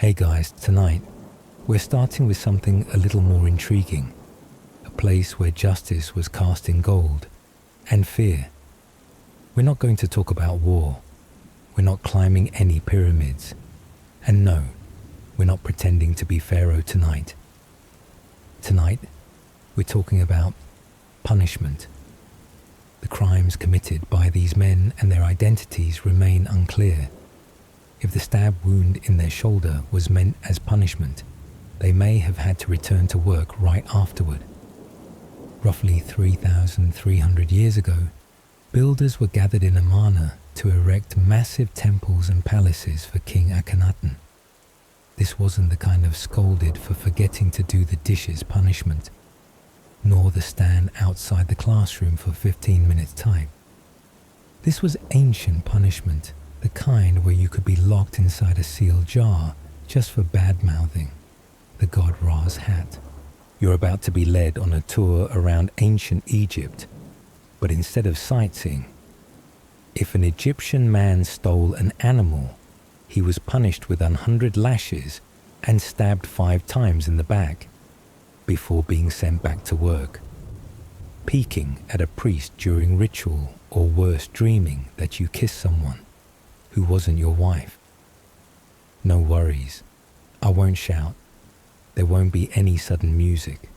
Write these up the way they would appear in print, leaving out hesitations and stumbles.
Hey guys, tonight we're starting with something a little more intriguing. A place where justice was cast in gold and fear. We're not going to talk about war. We're not climbing any pyramids. And no, we're not pretending to be Pharaoh tonight. Tonight, we're talking about punishment. The crimes committed by these men and their identities remain unclear. If the stab wound in their shoulder was meant as punishment, they may have had to return to work right afterward. Roughly 3,300 years ago, builders were gathered in Amarna to erect massive temples and palaces for King Akhenaten. This wasn't the kind of scolded for forgetting to do the dishes punishment, nor the stand outside the classroom for 15 minutes type. This was ancient punishment, the kind where you could be locked inside a sealed jar just for bad-mouthing the god Ra's hat. You're about to be led on a tour around ancient Egypt, but instead of sightseeing, if an Egyptian man stole an animal, he was punished with 100 lashes and stabbed 5 times in the back before being sent back to work. Peeking at a priest during ritual, or worse, dreaming that you kissed someone who wasn't your wife. No worries, I won't shout. There won't be any sudden music,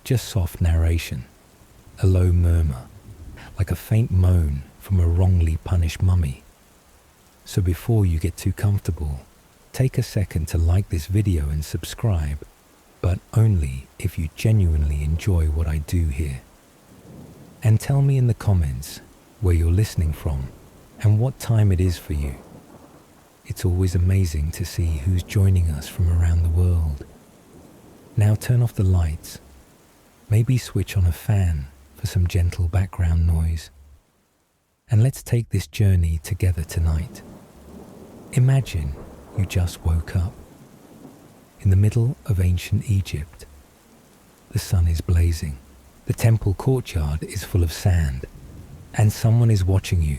just soft narration, a low murmur, like a faint moan from a wrongly punished mummy. So before you get too comfortable, take a second to like this video and subscribe, but only if you genuinely enjoy what I do here. And tell me in the comments where you're listening from and what time it is for you. It's always amazing to see who's joining us from around the world. Now turn off the lights, maybe switch on a fan for some gentle background noise, and let's take this journey together tonight. Imagine you just woke up. In the middle of ancient Egypt, the sun is blazing, the temple courtyard is full of sand, and someone is watching you,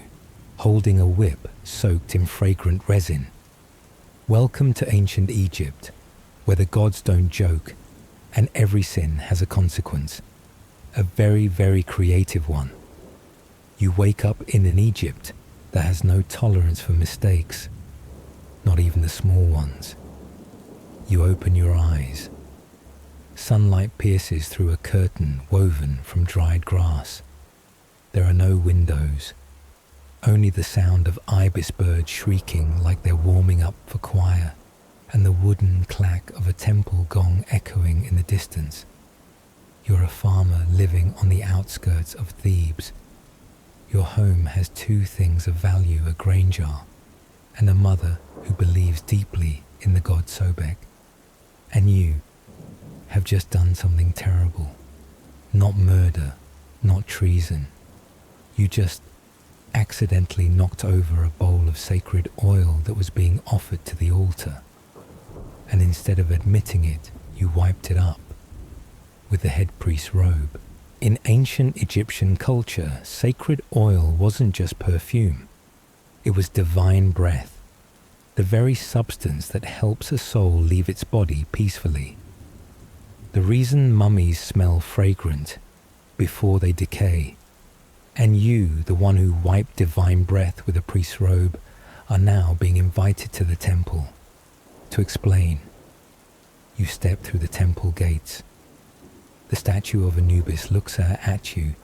holding a whip soaked in fragrant resin. Welcome to ancient Egypt, where the gods don't joke, and every sin has a consequence, a very, very creative one. You wake up in an Egypt that has no tolerance for mistakes, not even the small ones. You open your eyes. Sunlight pierces through a curtain woven from dried grass. There are no windows, only the sound of ibis birds shrieking like they're warming up for choir, and the wooden clack of a temple gong echoing in the distance. You're a farmer living on the outskirts of Thebes. Your home has 2 things of value: a grain jar and a mother who believes deeply in the god Sobek. And you have just done something terrible. Not murder, not treason. You just accidentally knocked over a bowl of sacred oil that was being offered to the altar. And instead of admitting it, you wiped it up with the head priest's robe. In ancient Egyptian culture, sacred oil wasn't just perfume. It was divine breath, the very substance that helps a soul leave its body peacefully. The reason mummies smell fragrant before they decay, and you, the one who wiped divine breath with a priest's robe, are now being invited to the temple. To explain, you step through the temple gates. The statue of Anubis looks at you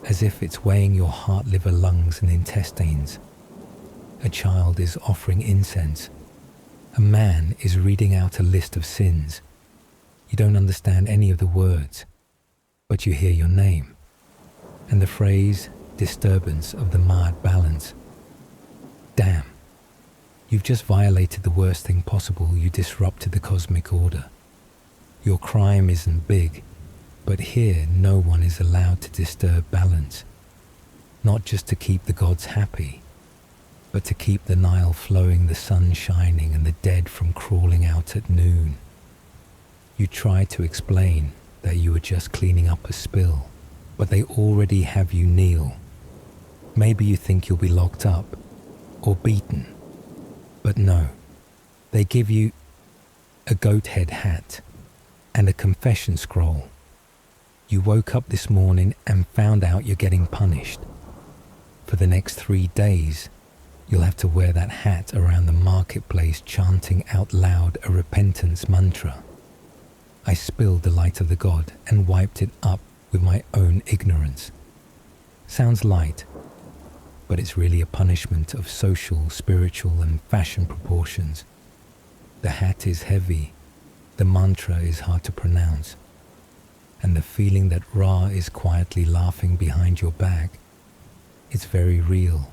as if it's weighing your heart, liver, lungs, and intestines. A child is offering incense. A man is reading out a list of sins. You don't understand any of the words, but you hear your name and the phrase, disturbance of the Ma'at balance. Damn. You've just violated the worst thing possible. You disrupted the cosmic order. Your crime isn't big, but here no one is allowed to disturb balance. Not just to keep the gods happy, but to keep the Nile flowing, the sun shining, and the dead from crawling out at noon. You try to explain that you were just cleaning up a spill, but they already have you kneel. Maybe you think you'll be locked up or beaten. But no, they give you a goat head hat, and a confession scroll. You woke up this morning and found out you're getting punished. For the next 3 days, you'll have to wear that hat around the marketplace chanting out loud a repentance mantra. I spilled the light of the God and wiped it up with my own ignorance. Sounds light, but it's really a punishment of social, spiritual, and fashion proportions. The hat is heavy, the mantra is hard to pronounce, and the feeling that Ra is quietly laughing behind your back, it's very real.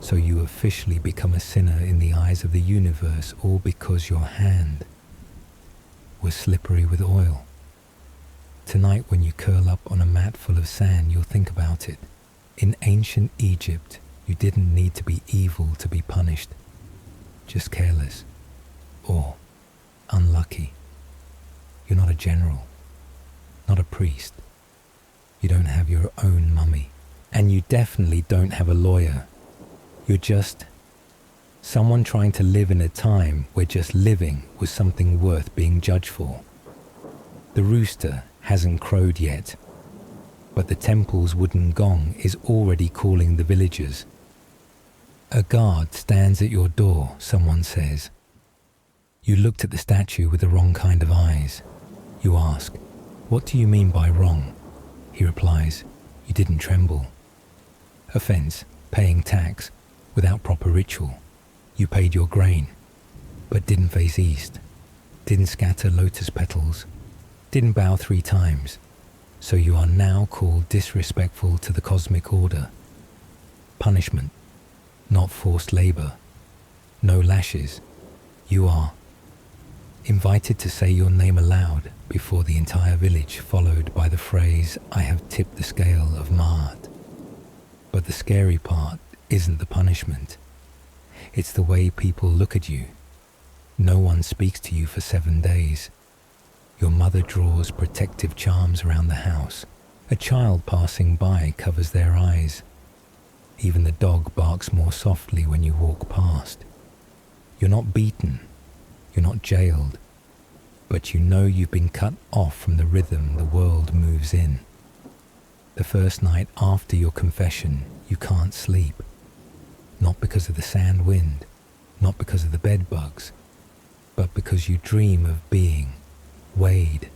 So you officially become a sinner in the eyes of the universe, all because your hand was slippery with oil. Tonight when you curl up on a mat full of sand, you'll think about it. In ancient Egypt, you didn't need to be evil to be punished, just careless or unlucky. You're not a general, not a priest. You don't have your own mummy, and you definitely don't have a lawyer. You're just someone trying to live in a time where just living was something worth being judged for. The rooster hasn't crowed yet, but the temple's wooden gong is already calling the villagers. A guard stands at your door, someone says. You looked at the statue with the wrong kind of eyes. You ask, "What do you mean by wrong?" He replies, "You didn't tremble." Offense, paying tax, without proper ritual. You paid your grain, but didn't face east, didn't scatter lotus petals, didn't bow 3 times. So you are now called disrespectful to the cosmic order. Punishment, not forced labor. No lashes. You are invited to say your name aloud before the entire village, followed by the phrase, "I have tipped the scale of Maat." But the scary part isn't the punishment. It's the way people look at you. No one speaks to you for 7 days. Your mother draws protective charms around the house. A child passing by covers their eyes. Even the dog barks more softly when you walk past. You're not beaten. You're not jailed. But you know you've been cut off from the rhythm the world moves in. The first night after your confession, you can't sleep. Not because of the sand wind, not because of the bed bugs, but because you dream of being weighed.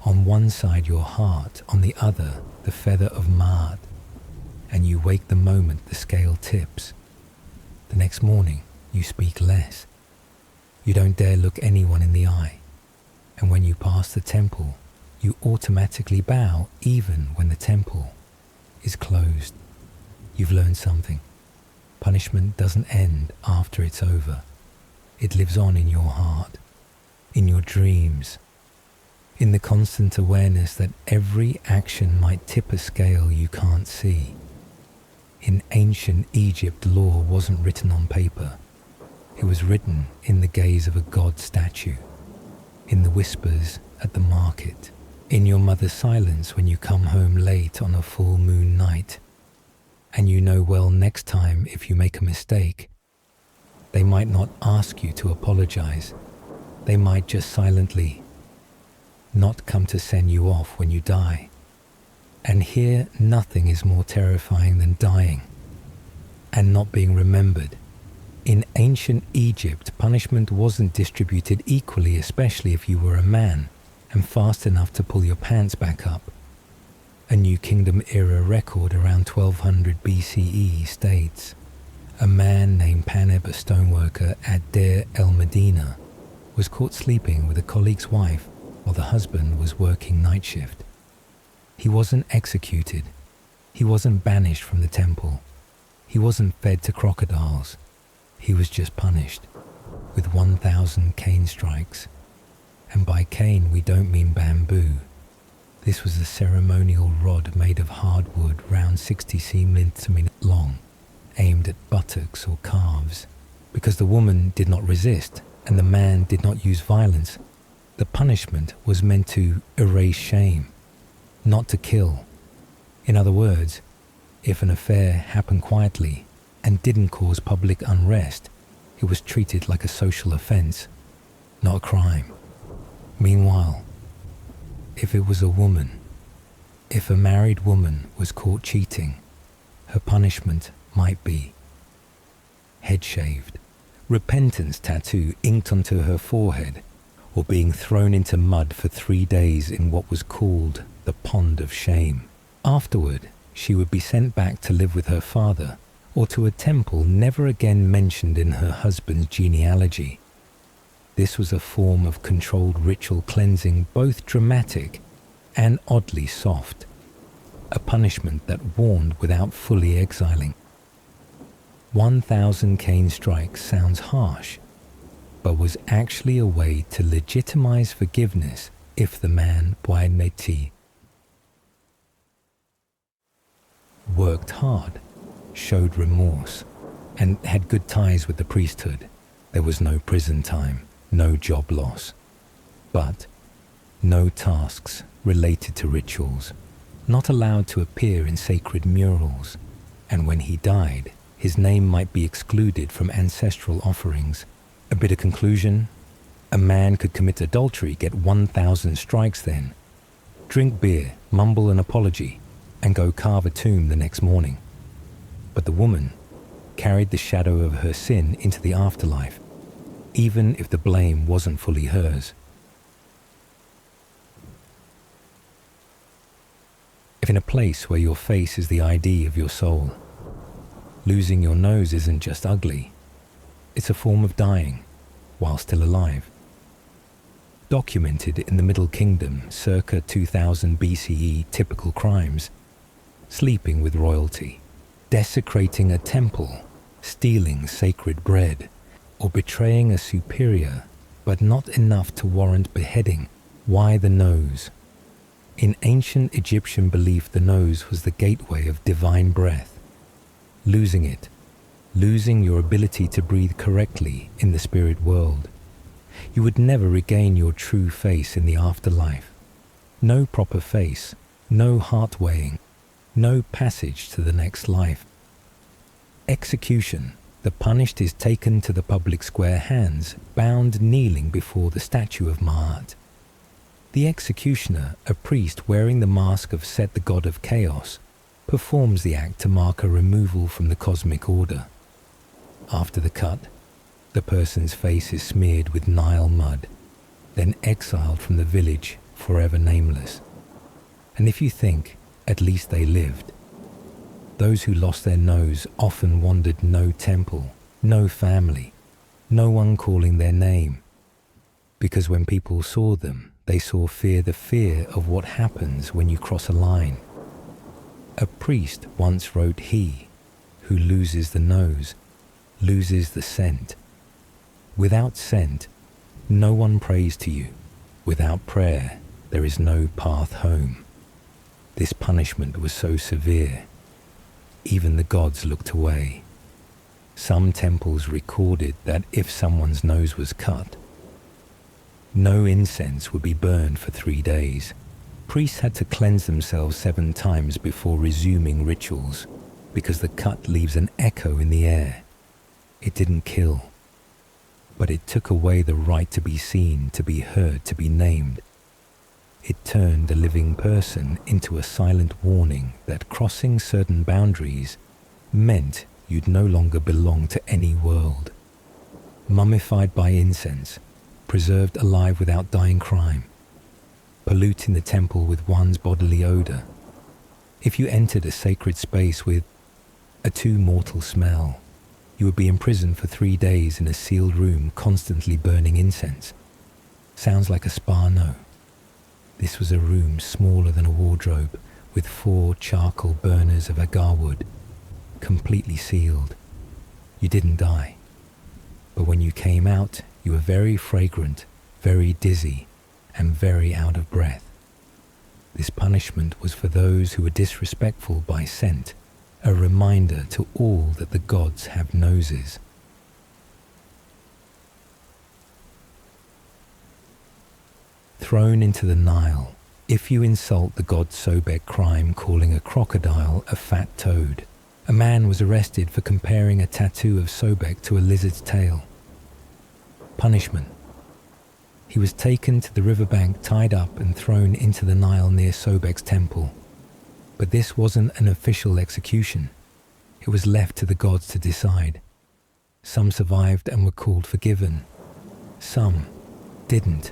On one side your heart, on the other the feather of Maat, and you wake the moment the scale tips. The next morning you speak less. You don't dare look anyone in the eye, and when you pass the temple, you automatically bow even when the temple is closed. You've learned something. Punishment doesn't end after it's over. It lives on in your heart, in your dreams, in the constant awareness that every action might tip a scale you can't see. In ancient Egypt, law wasn't written on paper. It was written in the gaze of a god statue, in the whispers at the market, in your mother's silence when you come home late on a full moon night. And you know well next time if you make a mistake, they might not ask you to apologize. They might just silently not come to send you off when you die. And here nothing is more terrifying than dying and not being remembered. In ancient Egypt, punishment wasn't distributed equally, especially if you were a man and fast enough to pull your pants back up. A New Kingdom era record around 1200 BCE states, a man named Paneb, a stoneworker at Deir el Medina, was caught sleeping with a colleague's wife while the husband was working night shift. He wasn't executed. He wasn't banished from the temple. He wasn't fed to crocodiles. He was just punished with 1,000 cane strikes. And by cane we don't mean bamboo. This was a ceremonial rod made of hardwood round 60 centimeters long, aimed at buttocks or calves. Because the woman did not resist and the man did not use violence, the punishment was meant to erase shame, not to kill. In other words, if an affair happened quietly and didn't cause public unrest, it was treated like a social offense, not a crime. Meanwhile, if it was a woman, if a married woman was caught cheating, her punishment might be head shaved, repentance tattoo inked onto her forehead, or being thrown into mud for 3 days in what was called the pond of shame. Afterward, she would be sent back to live with her father, or to a temple never again mentioned in her husband's genealogy. This was a form of controlled ritual cleansing, both dramatic and oddly soft, a punishment that warned without fully exiling. 1,000 cane strikes sounds harsh, but was actually a way to legitimize forgiveness if the man worked hard, showed remorse, and had good ties with the priesthood. There was no prison time, no job loss, but no tasks related to rituals, not allowed to appear in sacred murals, and when he died, his name might be excluded from ancestral offerings. A bit of conclusion: a man could commit adultery, get 1,000 strikes then, drink beer, mumble an apology, and go carve a tomb the next morning. But the woman carried the shadow of her sin into the afterlife, even if the blame wasn't fully hers. If in a place where your face is the ID of your soul, losing your nose isn't just ugly, it's a form of dying while still alive. Documented in the Middle Kingdom circa 2000 BCE typical crimes: sleeping with royalty, desecrating a temple, stealing sacred bread, or betraying a superior, but not enough to warrant beheading. Why the nose? In ancient Egyptian belief, the nose was the gateway of divine breath. Losing it, losing your ability to breathe correctly in the spirit world, you would never regain your true face in the afterlife. No proper face, no heart weighing, no passage to the next life. Execution: the punished is taken to the public square, hands bound, kneeling before the statue of Maat. The executioner, a priest wearing the mask of Set, the god of chaos, performs the act to mark a removal from the cosmic order. After the cut, the person's face is smeared with Nile mud, then exiled from the village, forever nameless. And if you think, at least they lived. Those who lost their nose often wandered no temple, no family, no one calling their name. Because when people saw them, they saw the fear of what happens when you cross a line. A priest once wrote, "He who loses the nose loses the scent." Without scent, no one prays to you. Without prayer, there is no path home. This punishment was so severe, even the gods looked away. Some temples recorded that if someone's nose was cut, no incense would be burned for 3 days. Priests had to cleanse themselves 7 times before resuming rituals, because the cut leaves an echo in the air. It didn't kill, but it took away the right to be seen, to be heard, to be named. It turned a living person into a silent warning that crossing certain boundaries meant you'd no longer belong to any world. Mummified by incense, preserved alive without dying crime, polluting the temple with one's bodily odor. If you entered a sacred space with a too mortal smell, you would be imprisoned for 3 days in a sealed room constantly burning incense. Sounds like a spa? No. This was a room smaller than a wardrobe with 4 charcoal burners of agar wood, completely sealed. You didn't die, but when you came out, you were very fragrant, very dizzy, and very out of breath. This punishment was for those who were disrespectful by scent, a reminder to all that the gods have noses. Thrown into the Nile. If you insult the god Sobek, crime calling a crocodile a fat toad. A man was arrested for comparing a tattoo of Sobek to a lizard's tail. Punishment: He was taken to the riverbank, tied up and thrown into the Nile near Sobek's temple. But this wasn't an official execution. It was left to the gods to decide. Some survived and were called forgiven. Some didn't.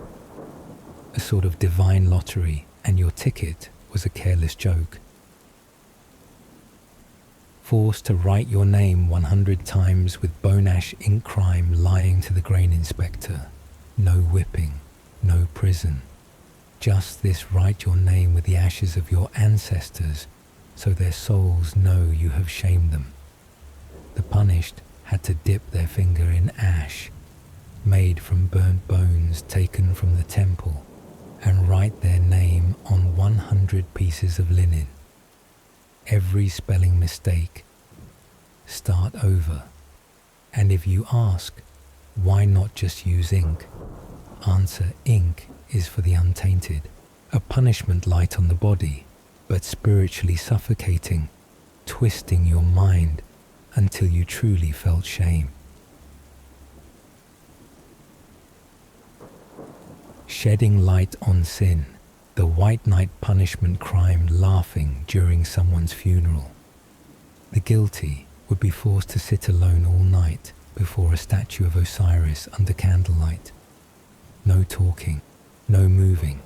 A sort of divine lottery, and your ticket was a careless joke. Forced to write your name 100 times with bone ash ink crime lying to the grain inspector. No whipping, no prison. Just this: write your name with the ashes of your ancestors so their souls know you have shamed them. The punished had to dip their finger in ash, made from burnt bones taken from the temple, and write their name on 100 pieces of linen. Every spelling mistake, start over. And if you ask, why not just use ink? Answer: ink is for the untainted. A punishment light on the body, but spiritually suffocating, twisting your mind until you truly felt shame. Shedding light on sin, the white knight punishment crime, laughing during someone's funeral. The guilty would be forced to sit alone all night before a statue of Osiris under candlelight. No talking, no moving.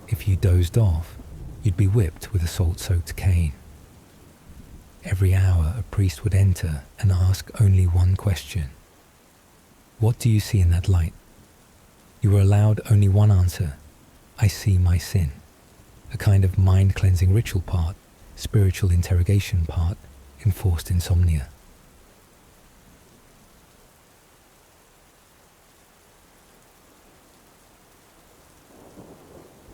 If you dozed off, you'd be whipped with a salt-soaked cane. Every hour a priest would enter and ask only one question. What do you see in that light? You were allowed only one answer: I see my sin. A kind of mind-cleansing ritual part, spiritual interrogation part, enforced insomnia.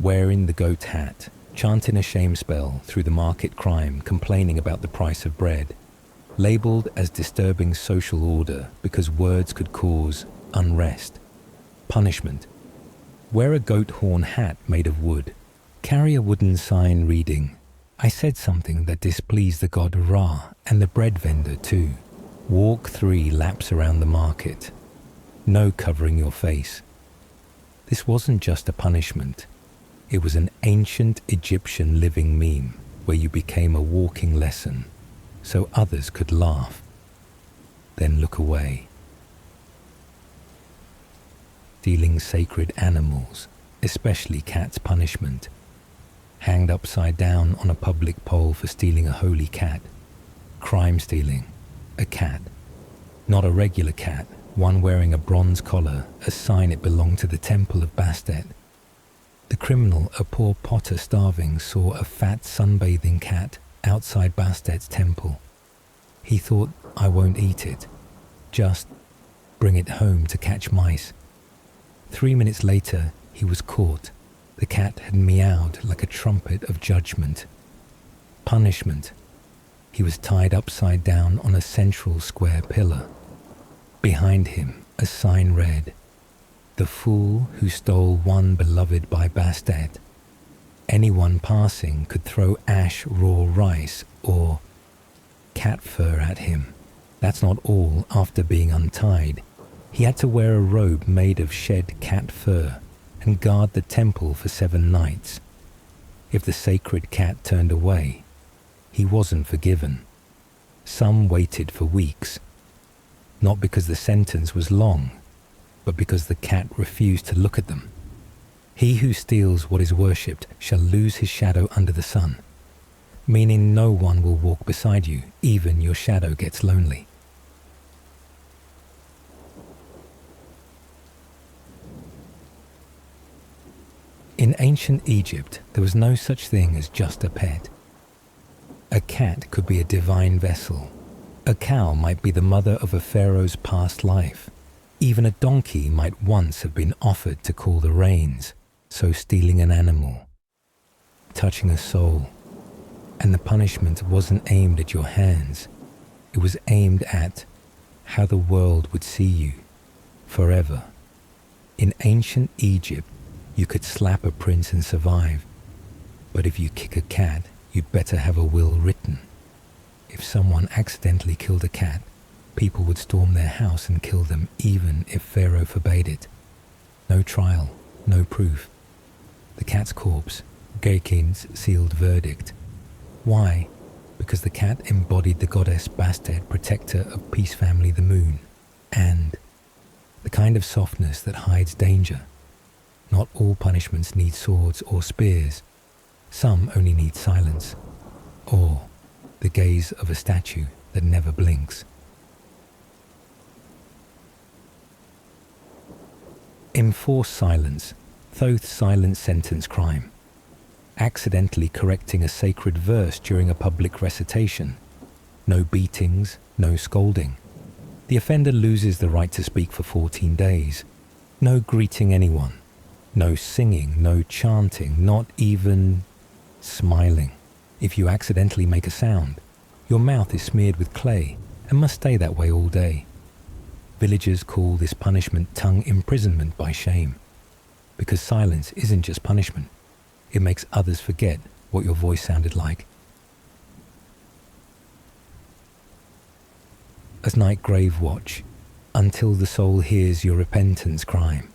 Wearing the goat hat, chanting a shame spell through the market crime, complaining about the price of bread, labelled as disturbing social order because words could cause unrest, punishment. Wear a goat horn hat made of wood. Carry a wooden sign reading, I said something that displeased the god Ra and the bread vendor too. Walk 3 laps around the market. No covering your face. This wasn't just a punishment. It was an ancient Egyptian living meme where you became a walking lesson so others could laugh, then look away. Stealing sacred animals, especially cats' punishment. Hanged upside down on a public pole for stealing a holy cat. Crime stealing, a cat. Not a regular cat, one wearing a bronze collar, a sign it belonged to the temple of Bastet. The criminal, a poor potter starving, saw a fat sunbathing cat outside Bastet's temple. He thought, I won't eat it. Just bring it home to catch mice. 3 minutes later, he was caught. The cat had meowed like a trumpet of judgment. Punishment. He was tied upside down on a central square pillar. Behind him, a sign read, The fool who stole one beloved by Bastet. Anyone passing could throw ash raw rice or cat fur at him. That's not all. After being untied, he had to wear a robe made of shed cat fur and guard the temple for 7 nights. If the sacred cat turned away, he wasn't forgiven. Some waited for weeks, not because the sentence was long, but because the cat refused to look at them. He who steals what is worshipped shall lose his shadow under the sun, meaning no one will walk beside you, even your shadow gets lonely. In ancient Egypt, there was no such thing as just a pet. A cat could be a divine vessel. A cow might be the mother of a pharaoh's past life. Even a donkey might once have been offered to call the rains, so stealing an animal, touching a soul. And the punishment wasn't aimed at your hands. It was aimed at how the world would see you forever. In ancient Egypt, you could slap a prince and survive. But if you kick a cat, you'd better have a will written. If someone accidentally killed a cat, people would storm their house and kill them even if Pharaoh forbade it. No trial, No proof. The cat's corpse, Gherkin's sealed verdict. Why? Because the cat embodied the goddess Bastet, protector of Peace Family the Moon, and the kind of softness that hides danger. Not all punishments need swords or spears. Some only need silence, or the gaze of a statue that never blinks. Enforce silence, Thoth silent sentence crime. Accidentally correcting a sacred verse during a public recitation. No beatings, no scolding. The offender loses the right to speak for 14 days. No greeting anyone. No singing, no chanting, not even smiling. If you accidentally make a sound, your mouth is smeared with clay and must stay that way all day. Villagers call this punishment tongue imprisonment by shame, because silence isn't just punishment. It makes others forget what your voice sounded like. As night grave watch, until the soul hears your repentance crime.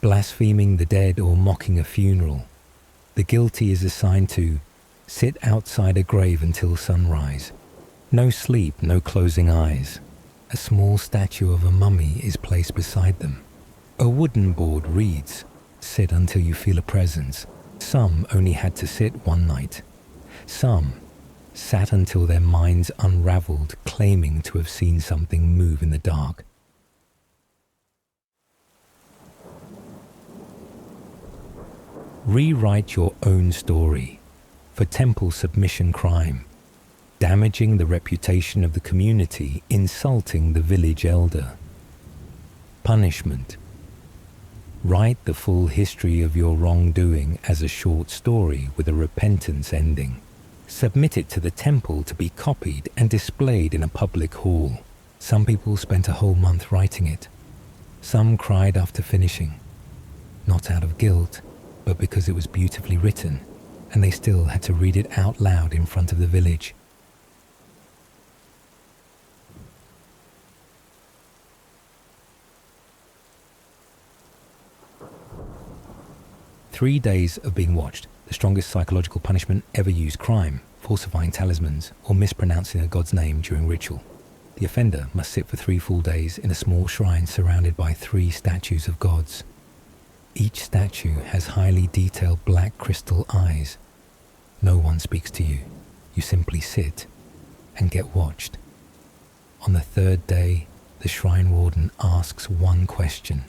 Blaspheming the dead or mocking a funeral, the guilty is assigned to sit outside a grave until sunrise. No sleep, no closing eyes. A small statue of a mummy is placed beside them. A wooden board reads, "Sit until you feel a presence." Some only had to sit one night. Some sat until their minds unraveled, claiming to have seen something move in the dark. Rewrite your own story for temple submission crime, damaging the reputation of the community, insulting the village elder. Punishment. Write the full history of your wrongdoing as a short story with a repentance ending. Submit it to the temple to be copied and displayed in a public hall. Some people spent a whole month writing it. Some cried after finishing, not out of guilt, but because it was beautifully written, and they still had to read it out loud in front of the village. "3 days of being watched, the strongest psychological punishment ever used. Crime, falsifying talismans, or mispronouncing a god's name during ritual. The offender must sit for 3 full days in a small shrine surrounded by 3 statues of gods. Each statue has highly detailed black crystal eyes. No one speaks to you. You simply sit and get watched. On the 3rd day, the shrine warden asks one question.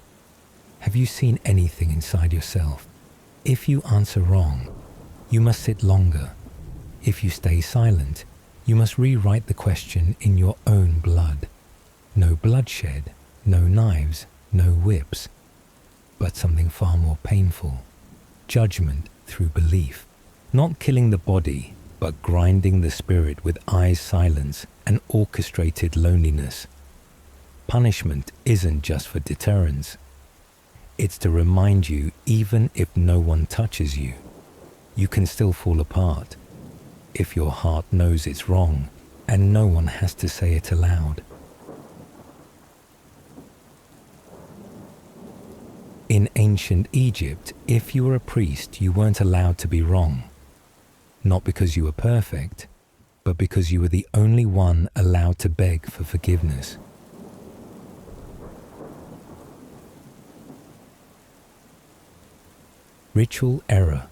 Have you seen anything inside yourself? If you answer wrong, you must sit longer. If you stay silent, you must rewrite the question in your own blood. No bloodshed, no knives, no whips, but something far more painful. Judgment through belief. Not killing the body, but grinding the spirit with eyes silence and orchestrated loneliness. Punishment isn't just for deterrence. It's to remind you, even if no one touches you, you can still fall apart if your heart knows it's wrong and no one has to say it aloud. In ancient Egypt, if you were a priest, you weren't allowed to be wrong. Not because you were perfect, but because you were the only one allowed to beg for forgiveness. Ritual error.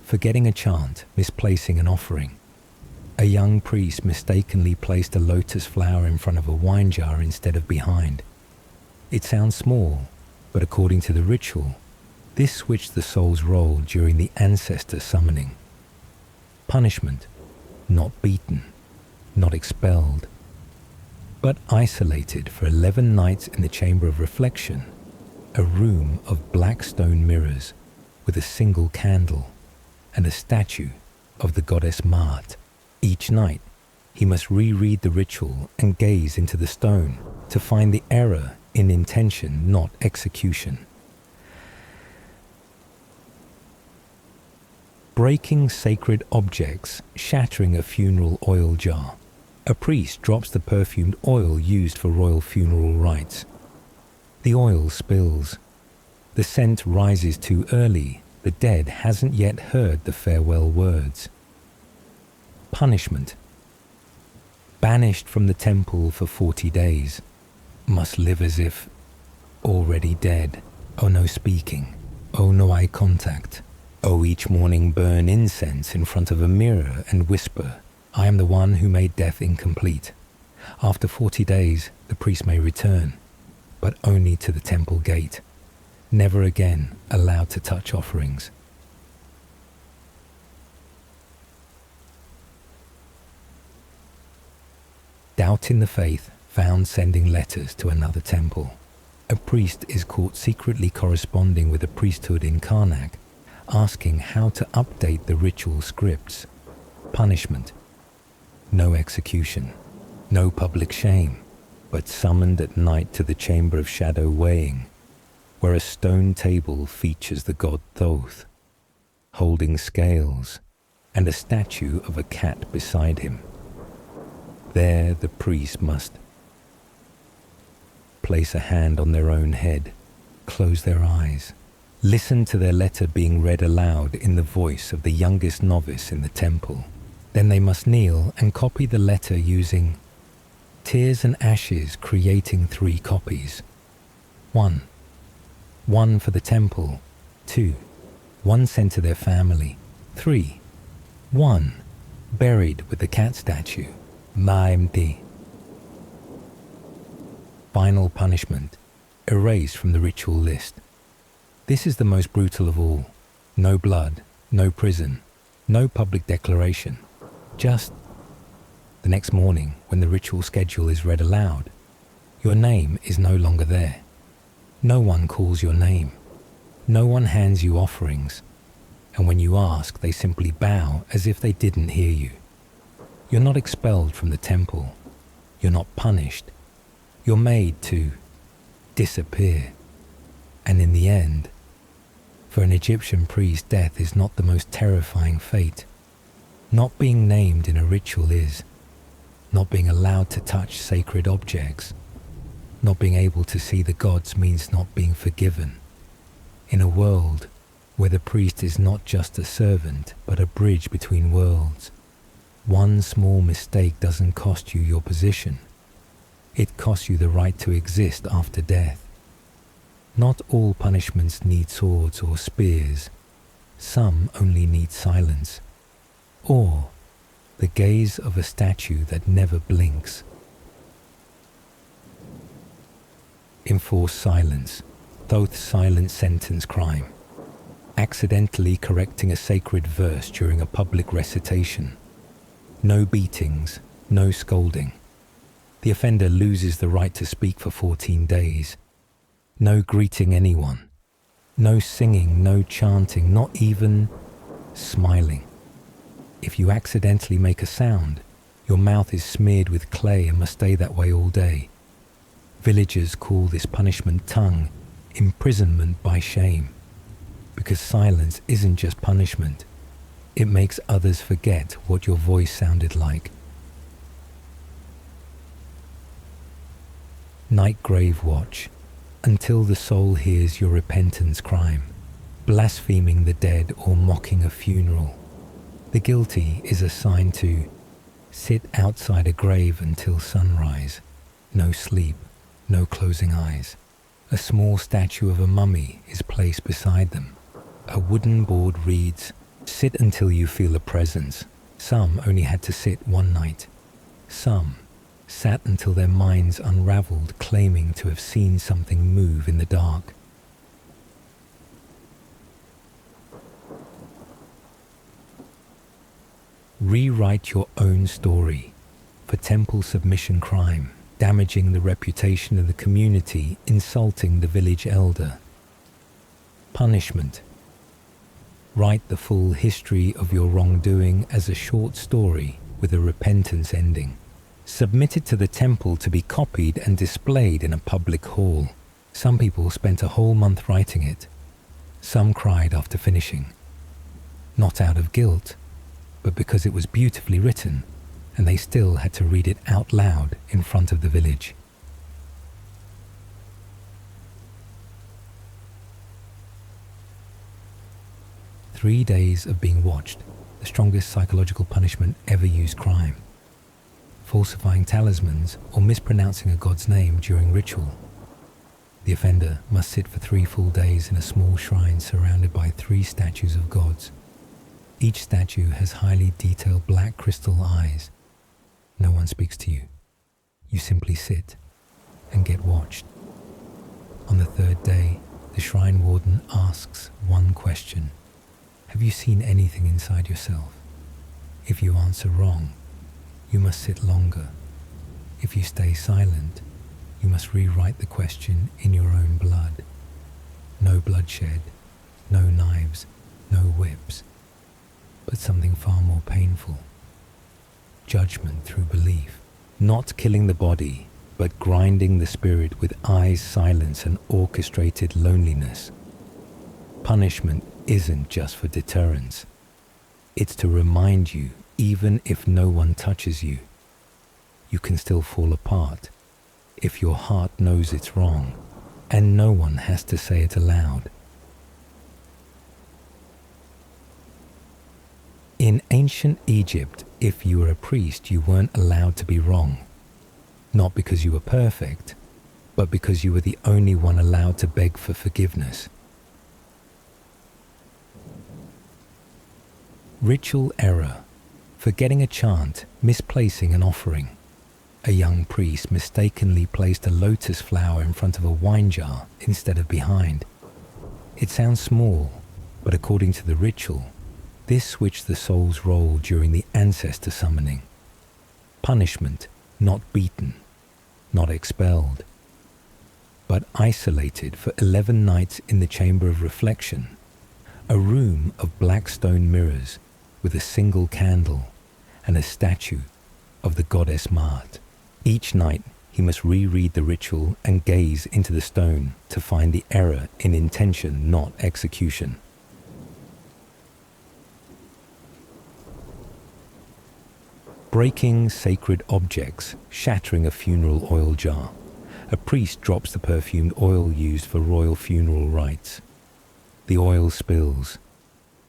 Forgetting a chant, misplacing an offering. A young priest mistakenly placed a lotus flower in front of a wine jar instead of behind. It sounds small, but according to the ritual, this switched the soul's role during the ancestor summoning. Punishment. Not beaten, not expelled, but isolated for 11 nights in the chamber of reflection, a room of black stone mirrors, with a single candle and a statue of the goddess Maat. Each night, he must reread the ritual and gaze into the stone to find the error in intention, not execution. Breaking sacred objects, shattering a funeral oil jar. A priest drops the perfumed oil used for royal funeral rites. The oil spills. The scent rises too early. The dead hasn't yet heard the farewell words. Punishment. Banished from the temple for 40 days. Must live as if already dead. Oh, no speaking. Oh, no eye contact. Oh, each morning burn incense in front of a mirror and whisper, I am the one who made death incomplete. After 40 days, the priest may return, but only to the temple gate. Never again allowed to touch offerings. Doubt in the faith found sending letters to another temple. A priest is caught secretly corresponding with a priesthood in Karnak, asking how to update the ritual scripts. Punishment. No execution, no public shame, but summoned at night to the chamber of shadow weighing, where a stone table features the god Thoth, holding scales, and a statue of a cat beside him. There the priest must place a hand on their own head, close their eyes, listen to their letter being read aloud in the voice of the youngest novice in the temple. Then they must kneel and copy the letter using tears and ashes, creating 3 copies. 1 for the temple. 2 1 sent to their family. 3 1 buried with the cat statue. Maimti. Final punishment, erased from the ritual list. This is the most brutal of all. No blood, no prison, no public declaration. Just the next morning, when the ritual schedule is read aloud, your name is no longer there. No one calls your name. No one hands you offerings. And when you ask, they simply bow as if they didn't hear you. You're not expelled from the temple. You're not punished. You're made to disappear. And in the end, for an Egyptian priest, death is not the most terrifying fate. Not being named in a ritual is. Not being allowed to touch sacred objects. Not being able to see the gods means not being forgiven. In a world where the priest is not just a servant, but a bridge between worlds, one small mistake doesn't cost you your position. It costs you the right to exist after death. Not all punishments need swords or spears. Some only need silence, or the gaze of a statue that never blinks. Enforce silence. Thoth's silent sentence crime. Accidentally correcting a sacred verse during a public recitation. No beatings, no scolding. The offender loses the right to speak for 14 days. No greeting anyone. No singing, no chanting, not even smiling. If you accidentally make a sound, your mouth is smeared with clay and must stay that way all day. Villagers call this punishment tongue, imprisonment by shame. Because silence isn't just punishment. It makes others forget what your voice sounded like. Night grave watch, until the soul hears your repentance crime, blaspheming the dead or mocking a funeral. The guilty is assigned to sit outside a grave until sunrise. No sleep, no closing eyes. A small statue of a mummy is placed beside them. A wooden board reads, "Sit until you feel a presence." Some only had to sit one night. Some sat until their minds unraveled, claiming to have seen something move in the dark. Rewrite your own story for temple submission crime, damaging the reputation of the community, insulting the village elder. Punishment. Write the full history of your wrongdoing as a short story with a repentance ending. Submit it to the temple to be copied and displayed in a public hall. Some people spent a whole month writing it. Some cried after finishing. Not out of guilt, but because it was beautifully written, and they still had to read it out loud in front of the village. 3 days of being watched, the strongest psychological punishment ever used crime. Falsifying talismans or mispronouncing a god's name during ritual. The offender must sit for 3 full days in a small shrine surrounded by 3 statues of gods. Each statue has highly detailed black crystal eyes. No one speaks to you. You simply sit and get watched. On the 3rd day, the shrine warden asks one question. Have you seen anything inside yourself? If you answer wrong, you must sit longer. If you stay silent, you must rewrite the question in your own blood. No bloodshed, no knives, no whips, but something far more painful. Judgment through belief. Not killing the body, but grinding the spirit with eyes, silence, and orchestrated loneliness. Punishment isn't just for deterrence. It's to remind you, even if no one touches you, you can still fall apart if your heart knows it's wrong, and no one has to say it aloud. In ancient Egypt, if you were a priest, you weren't allowed to be wrong. Not because you were perfect, but because you were the only one allowed to beg for forgiveness. Ritual error. Forgetting a chant, misplacing an offering. A young priest mistakenly placed a lotus flower in front of a wine jar instead of behind. It sounds small, but according to the ritual, this switched the soul's role during the ancestor summoning. Punishment, not beaten, not expelled, but isolated for 11 nights in the chamber of reflection, a room of black stone mirrors with a single candle and a statue of the goddess Maat. Each night he must reread the ritual and gaze into the stone to find the error in intention, not execution. Breaking sacred objects, shattering a funeral oil jar. A priest drops the perfumed oil used for royal funeral rites. The oil spills.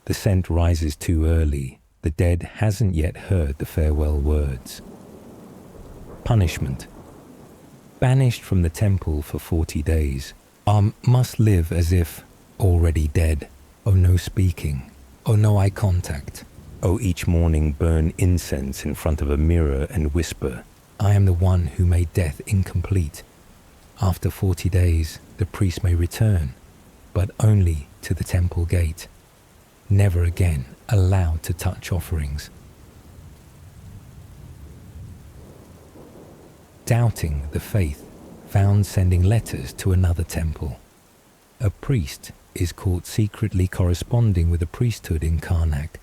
The scent rises too early. The dead hasn't yet heard the farewell words. Punishment. Banished from the temple for 40 days. Must live as if already dead. Oh, no speaking. Oh, no eye contact. Oh, each morning burn incense in front of a mirror and whisper, I am the one who made death incomplete. After 40 days, the priest may return, but only to the temple gate. Never again allowed to touch offerings. Doubting the faith, found sending letters to another temple. A priest is caught secretly corresponding with the priesthood in Karnak,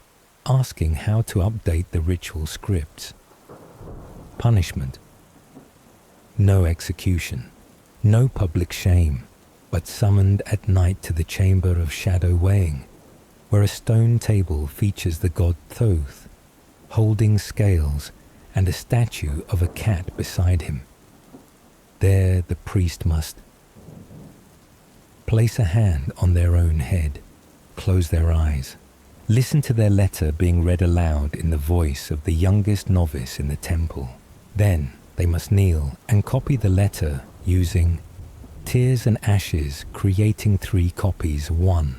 asking how to update the ritual scripts. Punishment. No execution, no public shame, but summoned at night to the chamber of shadow weighing, where a stone table features the god Thoth, holding scales and a statue of a cat beside him. There the priest must place a hand on their own head, close their eyes, listen to their letter being read aloud in the voice of the youngest novice in the temple. Then they must kneel and copy the letter using tears and ashes, creating 3 copies. 1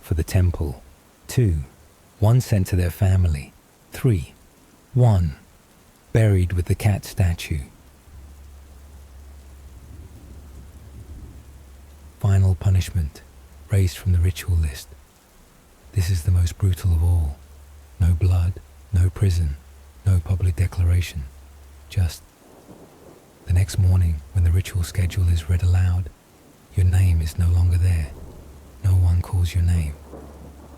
for the temple. 2, 1 sent to their family. 3, 1 buried with the cat statue. Final punishment, raised from the ritual list. This is the most brutal of all. No blood, no prison, no public declaration. Just the next morning, when the ritual schedule is read aloud, your name is no longer there. No one calls your name.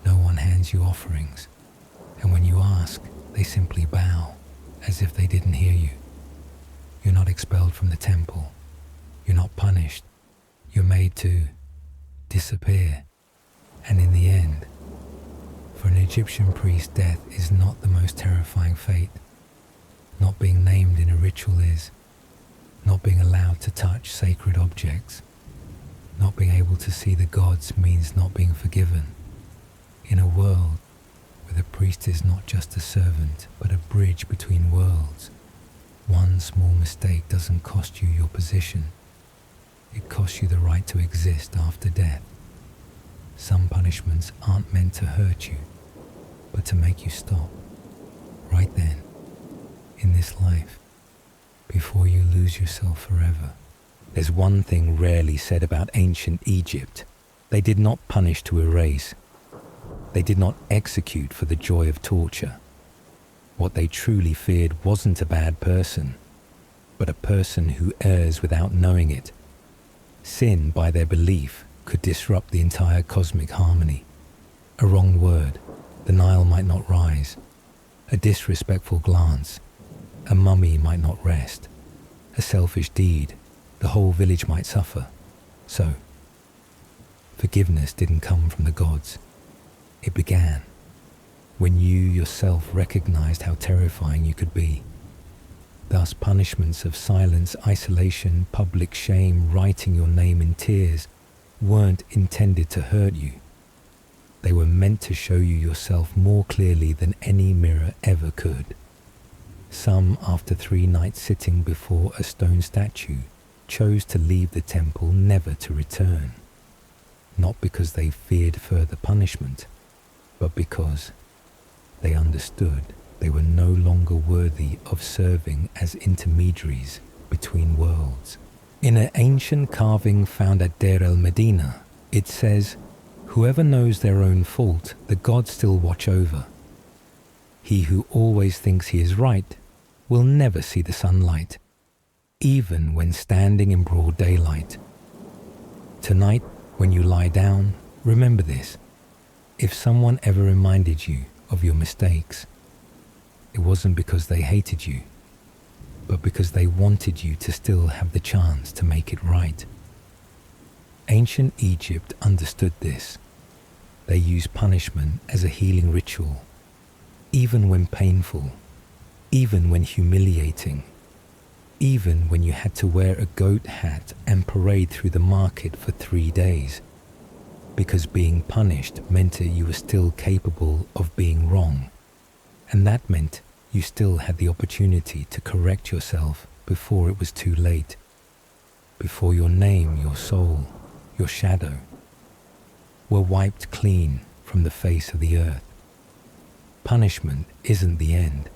No one hands you offerings. And when you ask, they simply bow, as if they didn't hear you. You're not expelled from the temple. You're not punished. You're made to disappear. And in the end, for an Egyptian priest, death is not the most terrifying fate. Not being named in a ritual is. Not being allowed to touch sacred objects. Not being able to see the gods means not being forgiven. In a world where the priest is not just a servant, but a bridge between worlds, one small mistake doesn't cost you your position. It costs you the right to exist after death. Some punishments aren't meant to hurt you, but to make you stop, right then, in this life, before you lose yourself forever. There's one thing rarely said about ancient Egypt. They did not punish to erase. They did not execute for the joy of torture. What they truly feared wasn't a bad person, but a person who errs without knowing it. Sin, by their belief, could disrupt the entire cosmic harmony. A wrong word, the Nile might not rise. A disrespectful glance, a mummy might not rest. A selfish deed, the whole village might suffer. So, forgiveness didn't come from the gods. It began when you yourself recognized how terrifying you could be. Thus, punishments of silence, isolation, public shame, writing your name in tears, weren't intended to hurt you. They were meant to show you yourself more clearly than any mirror ever could. Some, after 3 nights sitting before a stone statue, chose to leave the temple never to return. Not because they feared further punishment, but because they understood they were no longer worthy of serving as intermediaries between worlds. In an ancient carving found at Deir el-Medina, it says, "Whoever knows their own fault, the gods still watch over. He who always thinks he is right will never see the sunlight, even when standing in broad daylight. Tonight, when you lie down, remember this. If someone ever reminded you of your mistakes, it wasn't because they hated you, but because they wanted you to still have the chance to make it right." Ancient Egypt understood this. They used punishment as a healing ritual, even when painful, even when humiliating, even when you had to wear a goat hat and parade through the market for 3 days, because being punished meant that you were still capable of being wrong, and that meant you still had the opportunity to correct yourself before it was too late, before your name, your soul, your shadow were wiped clean from the face of the earth. Punishment isn't the end.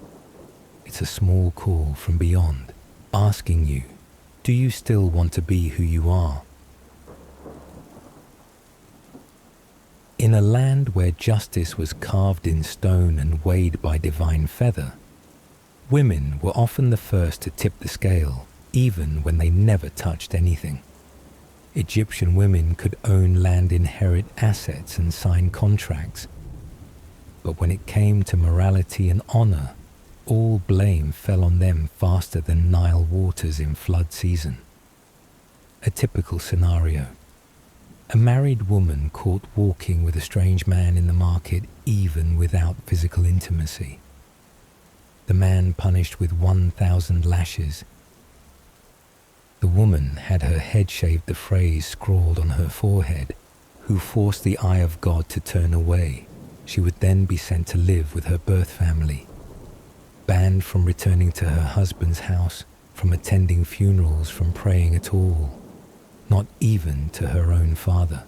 It's a small call from beyond, asking you, do you still want to be who you are? In a land where justice was carved in stone and weighed by divine feather, women were often the first to tip the scale, even when they never touched anything. Egyptian women could own land, inherit assets, and sign contracts. But when it came to morality and honor, all blame fell on them faster than Nile waters in flood season. A typical scenario. A married woman caught walking with a strange man in the market even without physical intimacy. The man punished with 1,000 lashes. The woman had her head shaved, the phrase scrawled on her forehead, "Who forced the eye of God to turn away." She would then be sent to live with her birth family, banned from returning to her husband's house, from attending funerals, from praying at all, not even to her own father.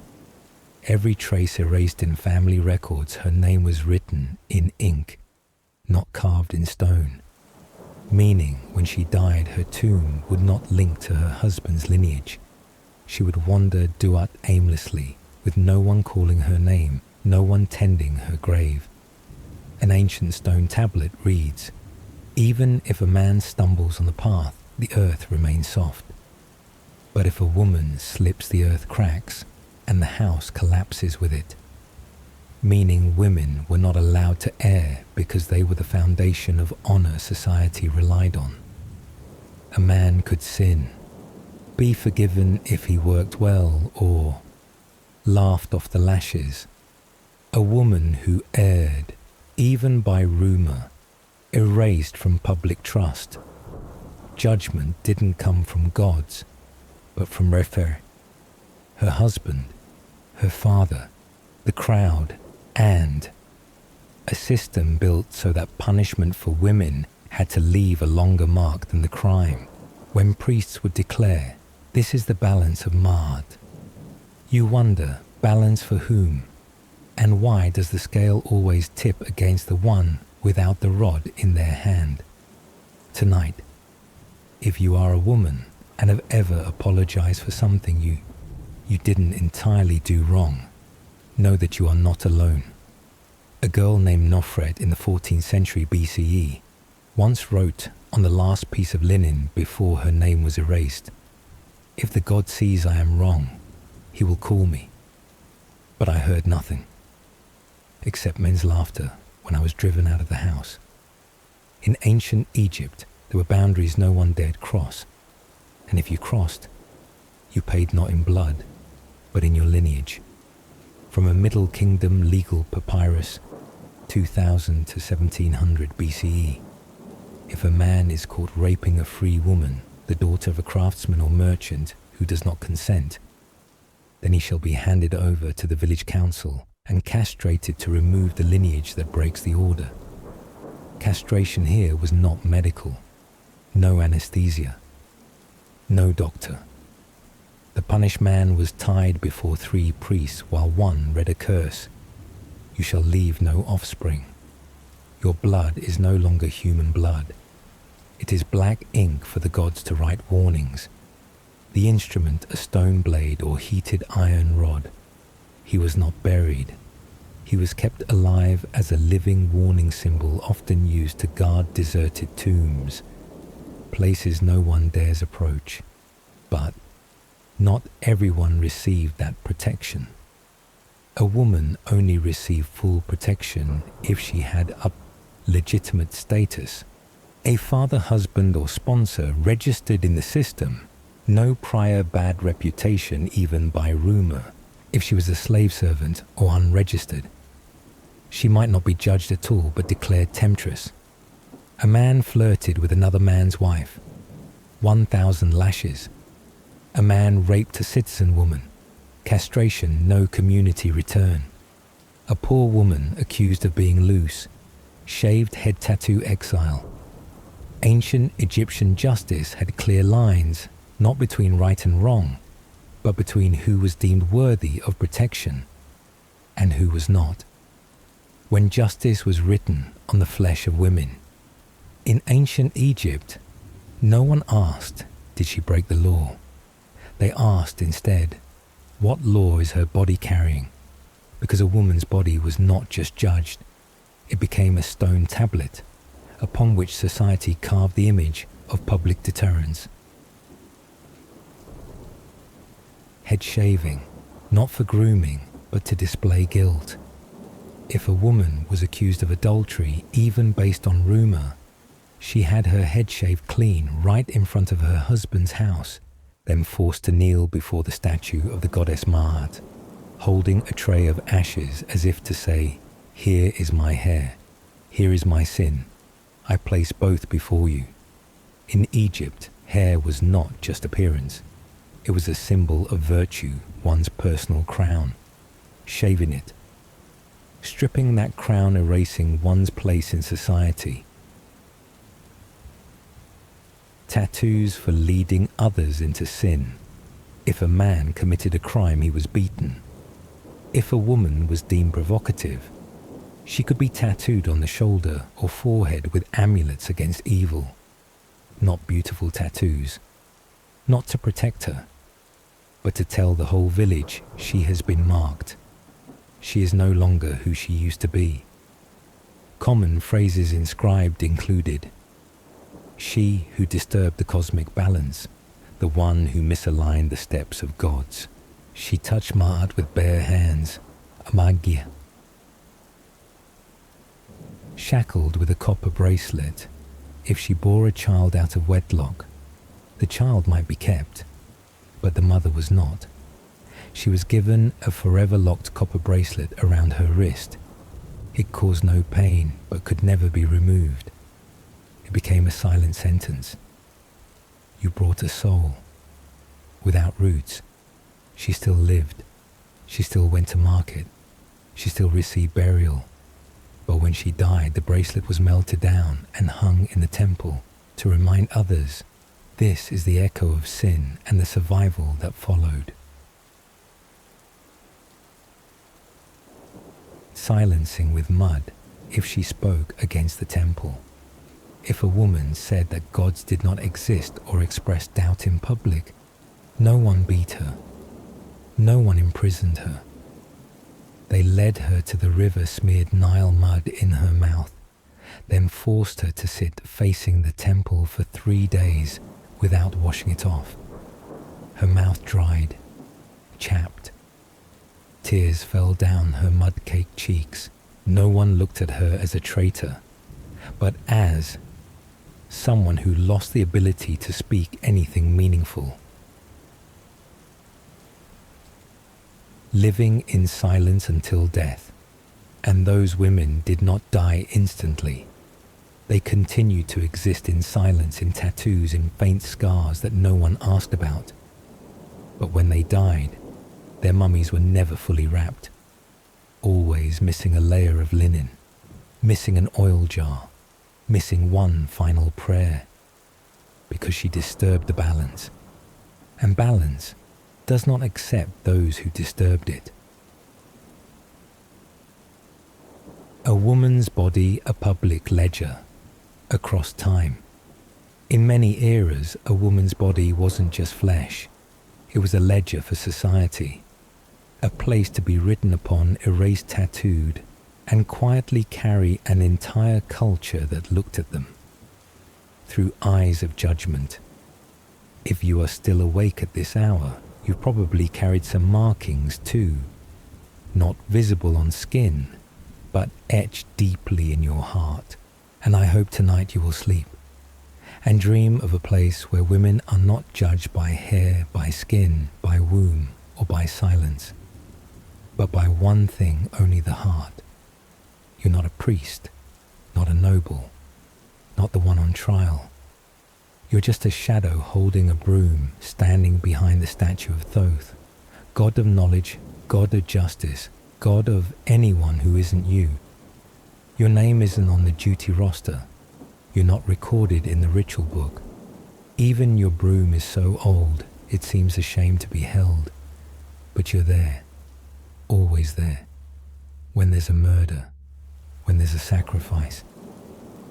Every trace erased in family records, her name was written in ink, not carved in stone, meaning when she died her tomb would not link to her husband's lineage. She would wander Duat aimlessly, with no one calling her name, no one tending her grave. An ancient stone tablet reads, "Even if a man stumbles on the path, the earth remains soft. But if a woman slips, the earth cracks, and the house collapses with it." Meaning women were not allowed to err because they were the foundation of honor society relied on. A man could sin, be forgiven if he worked well, or laughed off the lashes. A woman who erred, even by rumor, erased from public trust. Judgment didn't come from gods, but from Refer, her husband, her father, the crowd, and a system built so that punishment for women had to leave a longer mark than the crime, when priests would declare, "This is the balance of Ma'at." You wonder, balance for whom? And why does the scale always tip against the one without the rod in their hand? Tonight, if you are a woman and have ever apologized for something you didn't entirely do wrong, know that you are not alone. A girl named Nofret in the 14th century BCE once wrote on the last piece of linen before her name was erased, "If the God sees I am wrong, he will call me." But I heard nothing, except men's laughter when I was driven out of the house. In ancient Egypt, there were boundaries no one dared cross, and if you crossed, you paid not in blood, but in your lineage. From a Middle Kingdom legal papyrus, 2000 to 1700 BCE, if a man is caught raping a free woman, the daughter of a craftsman or merchant who does not consent, then he shall be handed over to the village council and castrated to remove the lineage that breaks the order. Castration here was not medical. No anesthesia. No doctor. The punished man was tied before 3 priests while one read a curse. You shall leave no offspring. Your blood is no longer human blood. It is black ink for the gods to write warnings. The instrument a stone blade or heated iron rod. He was not buried. He was kept alive as a living warning symbol often used to guard deserted tombs, places no one dares approach. But not everyone received that protection. A woman only received full protection if she had a legitimate status. A father, husband or sponsor registered in the system, no prior bad reputation even by rumor. If she was a slave servant or unregistered, she might not be judged at all but declared temptress. A man flirted with another man's wife, 1,000 lashes. A man raped a citizen woman, castration, no community return. A poor woman accused of being loose, shaved head tattoo exile. Ancient Egyptian justice had clear lines, not between right and wrong, but between who was deemed worthy of protection and who was not. When justice was written on the flesh of women. In ancient Egypt, no one asked, did she break the law? They asked instead, what law is her body carrying? Because a woman's body was not just judged, it became a stone tablet upon which society carved the image of public deterrence. Head shaving, not for grooming, but to display guilt. If a woman was accused of adultery, even based on rumor, she had her head shaved clean right in front of her husband's house, then forced to kneel before the statue of the goddess Ma'at, holding a tray of ashes as if to say, "Here is my hair, here is my sin, I place both before you." In Egypt, hair was not just appearance. It was a symbol of virtue, one's personal crown. Shaving it, stripping that crown, erasing one's place in society. Tattoos for leading others into sin. If a man committed a crime, he was beaten. If a woman was deemed provocative, she could be tattooed on the shoulder or forehead with amulets against evil. Not beautiful tattoos, not to protect her, but to tell the whole village she has been marked. She is no longer who she used to be. Common phrases inscribed included, she who disturbed the cosmic balance, the one who misaligned the steps of gods. She touched Ma'at with bare hands, Amagia. Shackled with a copper bracelet, if she bore a child out of wedlock, the child might be kept, but the mother was not. She was given a forever locked copper bracelet around her wrist. It caused no pain, but could never be removed. It became a silent sentence. You brought a soul. Without roots, she still lived. She still went to market. She still received burial, but when she died, the bracelet was melted down and hung in the temple to remind others this is the echo of sin and the survival that followed. Silencing with mud if she spoke against the temple. If a woman said that gods did not exist or expressed doubt in public, no one beat her. No one imprisoned her. They led her to the river, smeared Nile mud in her mouth, then forced her to sit facing the temple for 3 days without washing it off. Her mouth dried, chapped. Tears fell down her mud-caked cheeks. No one looked at her as a traitor, but as someone who lost the ability to speak anything meaningful. Living in silence until death, and those women did not die instantly. They continued to exist in silence, in tattoos, in faint scars that no one asked about. But when they died, their mummies were never fully wrapped, always missing a layer of linen, missing an oil jar, missing one final prayer, because she disturbed the balance. And balance does not accept those who disturbed it. A woman's body, a public ledger, across time. In many eras, a woman's body wasn't just flesh. It was a ledger for society, a place to be written upon, erased, tattooed, and quietly carry an entire culture that looked at them through eyes of judgment. If you are still awake at this hour, you've probably carried some markings too, not visible on skin, but etched deeply in your heart. And I hope tonight you will sleep and dream of a place where women are not judged by hair, by skin, by womb, or by silence, but by one thing only: the heart. You're not a priest, not a noble, not the one on trial. You're just a shadow holding a broom, standing behind the statue of Thoth, God of knowledge, God of justice, God of anyone who isn't you. Your name isn't on the duty roster. You're not recorded in the ritual book. Even your broom is so old, it seems a shame to be held. But you're there, always there. When there's a murder, when there's a sacrifice,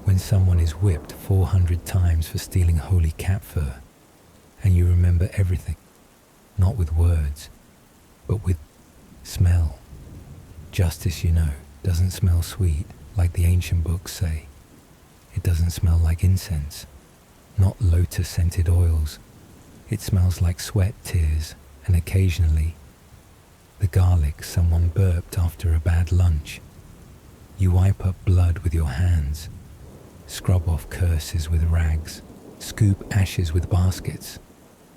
when someone is whipped 400 times for stealing holy cat fur, and you remember everything, not with words, but with smell. Justice, you know, doesn't smell sweet like the ancient books say. It doesn't smell like incense, not lotus-scented oils. It smells like sweat, tears, and occasionally the garlic someone burped after a bad lunch. You wipe up blood with your hands, scrub off curses with rags, scoop ashes with baskets,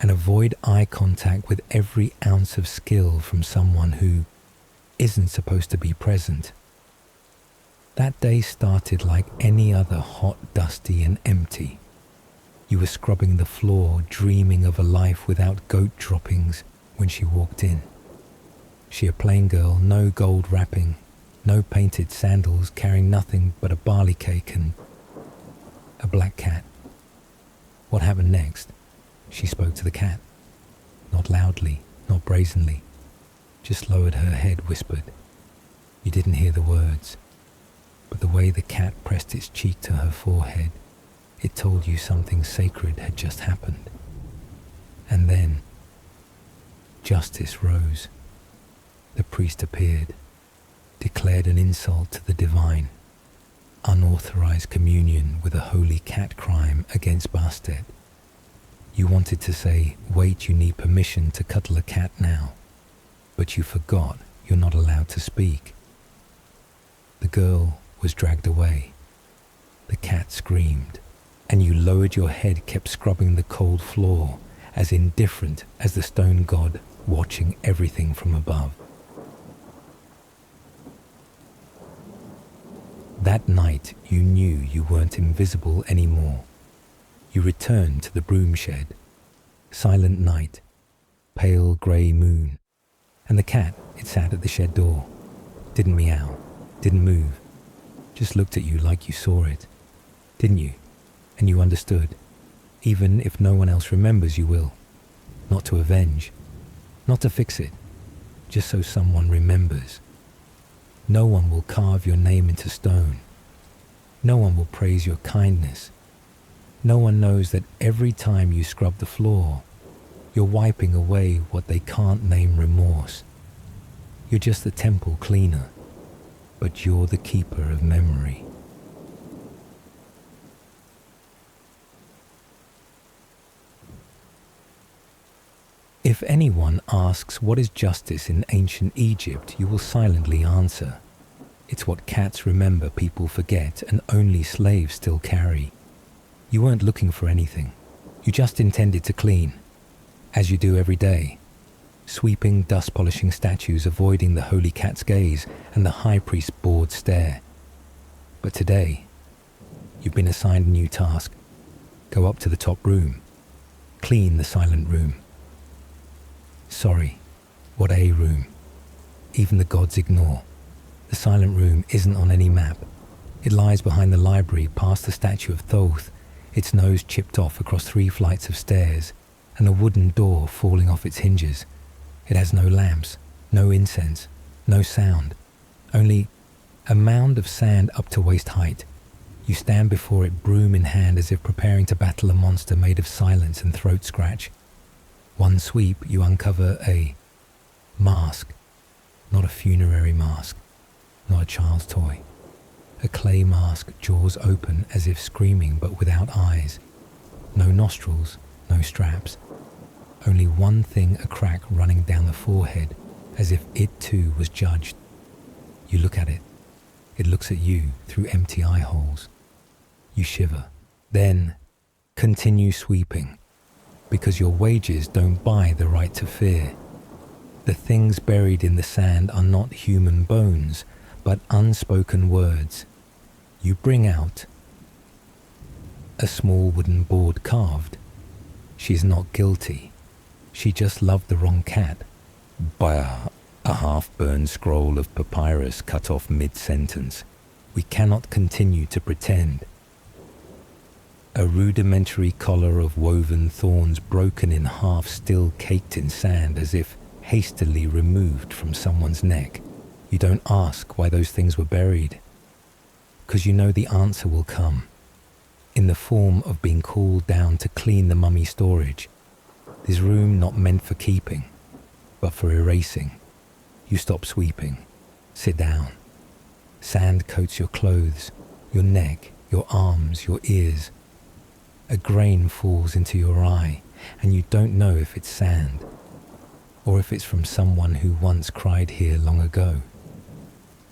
and avoid eye contact with every ounce of skill from someone who isn't supposed to be present. That day started like any other, hot, dusty, and empty. You were scrubbing the floor, dreaming of a life without goat droppings when she walked in. She a plain girl, no gold wrapping, no painted sandals, carrying nothing but a barley cake and a black cat. What happened next? She spoke to the cat. Not loudly, not brazenly, just lowered her head, whispered. You didn't hear the words, but the way the cat pressed its cheek to her forehead, it told you something sacred had just happened. And then justice rose. The priest appeared, declared an insult to the divine, unauthorized communion with a holy cat crime against Bastet. You wanted to say, wait, you need permission to cuddle a cat now, but you forgot you're not allowed to speak. The girl was dragged away. The cat screamed, and you lowered your head, kept scrubbing the cold floor, as indifferent as the stone god watching everything from above. That night you knew you weren't invisible anymore. You returned to the broom shed. Silent night, pale grey moon, and the cat, it sat at the shed door, Didn't meow, didn't move, just looked at you like you saw it. Didn't you? And you understood. Even if no one else remembers, you will. Not to avenge, not to fix it, just so someone remembers. No one will carve your name into stone. No one will praise your kindness. No one knows that every time you scrub the floor, you're wiping away what they can't name remorse. You're just the temple cleaner, but you're the keeper of memory. If anyone asks what is justice in ancient Egypt, you will silently answer, it's what cats remember people forget and only slaves still carry. You weren't looking for anything. You just intended to clean, as you do every day, sweeping, dust-polishing statues, avoiding the holy cat's gaze and the high priest's bored stare. But today, you've been assigned a new task. Go up to the top room. Clean the silent room. Sorry, what a room. Even the gods ignore. The silent room isn't on any map. It lies behind the library past the statue of Thoth, its nose chipped off across 3 flights of stairs, and a wooden door falling off its hinges. It has no lamps, no incense, no sound, only a mound of sand up to waist height. You stand before it, broom in hand, as if preparing to battle a monster made of silence and throat scratch. One sweep, you uncover a mask, not a funerary mask, not a child's toy. A clay mask, jaws open as if screaming but without eyes. No nostrils, no straps. Only one thing, a crack running down the forehead, as if it too was judged. You look at it. It looks at you through empty eye holes. You shiver. Then continue sweeping, because your wages don't buy the right to fear. The things buried in the sand are not human bones, but unspoken words. You bring out a small wooden board carved. She's not guilty. She just loved the wrong cat. By a half-burned scroll of papyrus cut off mid-sentence. We cannot continue to pretend. A rudimentary collar of woven thorns broken in half, still caked in sand, as if hastily removed from someone's neck. You don't ask why those things were buried, because you know the answer will come, in the form of being called down to clean the mummy storage. This room not meant for keeping, but for erasing. You stop sweeping, sit down. Sand coats your clothes, your neck, your arms, your ears. A grain falls into your eye, and you don't know if it's sand, or if it's from someone who once cried here long ago.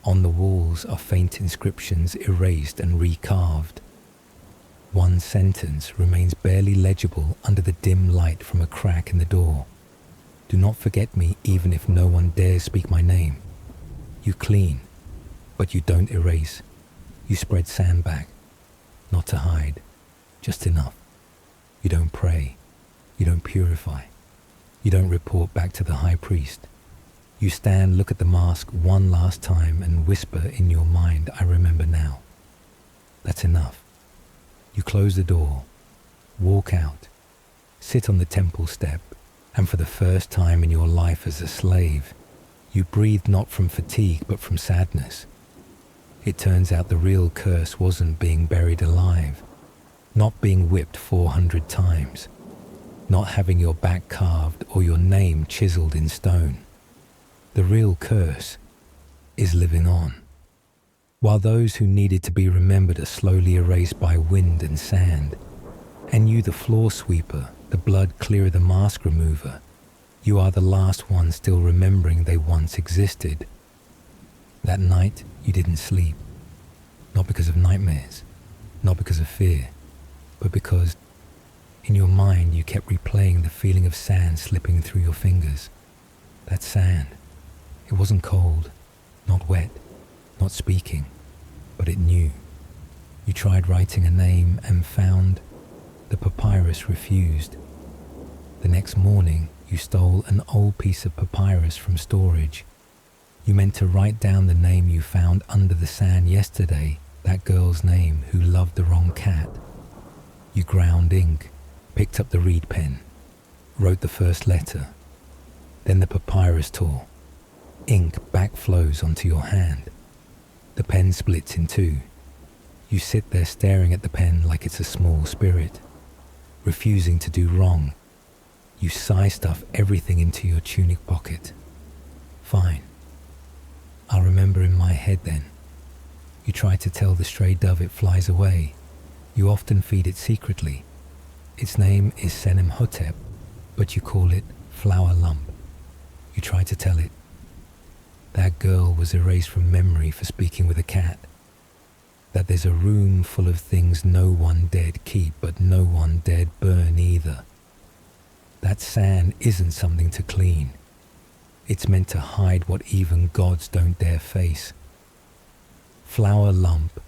On the walls are faint inscriptions erased and recarved. One sentence remains barely legible under the dim light from a crack in the door. Do not forget me even if no one dares speak my name. You clean, but you don't erase. You spread sand back, not to hide, just enough. You don't pray. You don't purify. You don't report back to the high priest. You stand, look at the mask one last time and whisper in your mind, I remember now. That's enough. You close the door, walk out, sit on the temple step, and for the first time in your life as a slave, you breathe not from fatigue but from sadness. It turns out the real curse wasn't being buried alive, not being whipped 400 times, not having your back carved or your name chiseled in stone. The real curse is living on. While those who needed to be remembered are slowly erased by wind and sand, and you, the floor sweeper, the blood clearer, the mask remover, you are the last one still remembering they once existed. That night you didn't sleep, not because of nightmares, not because of fear, but because in your mind you kept replaying the feeling of sand slipping through your fingers. That sand, it wasn't cold, not wet, not speaking, but it knew. You tried writing a name and found the papyrus refused. The next morning, you stole an old piece of papyrus from storage. You meant to write down the name you found under the sand yesterday, that girl's name who loved the wrong cat. You ground ink, picked up the reed pen, wrote the first letter. Then the papyrus tore. Ink backflows onto your hand. The pen splits in two. You sit there staring at the pen like it's a small spirit, refusing to do wrong. You sigh stuff everything into your tunic pocket. Fine. I'll remember in my head then. You try to tell the stray dove it flies away. You often feed it secretly. Its name is Senemhotep, but you call it Flower Lump. You try to tell it. That girl was erased from memory for speaking with a cat. That there's a room full of things no one dared keep, but no one dared burn either. That sand isn't something to clean. It's meant to hide what even gods don't dare face. Flower Lump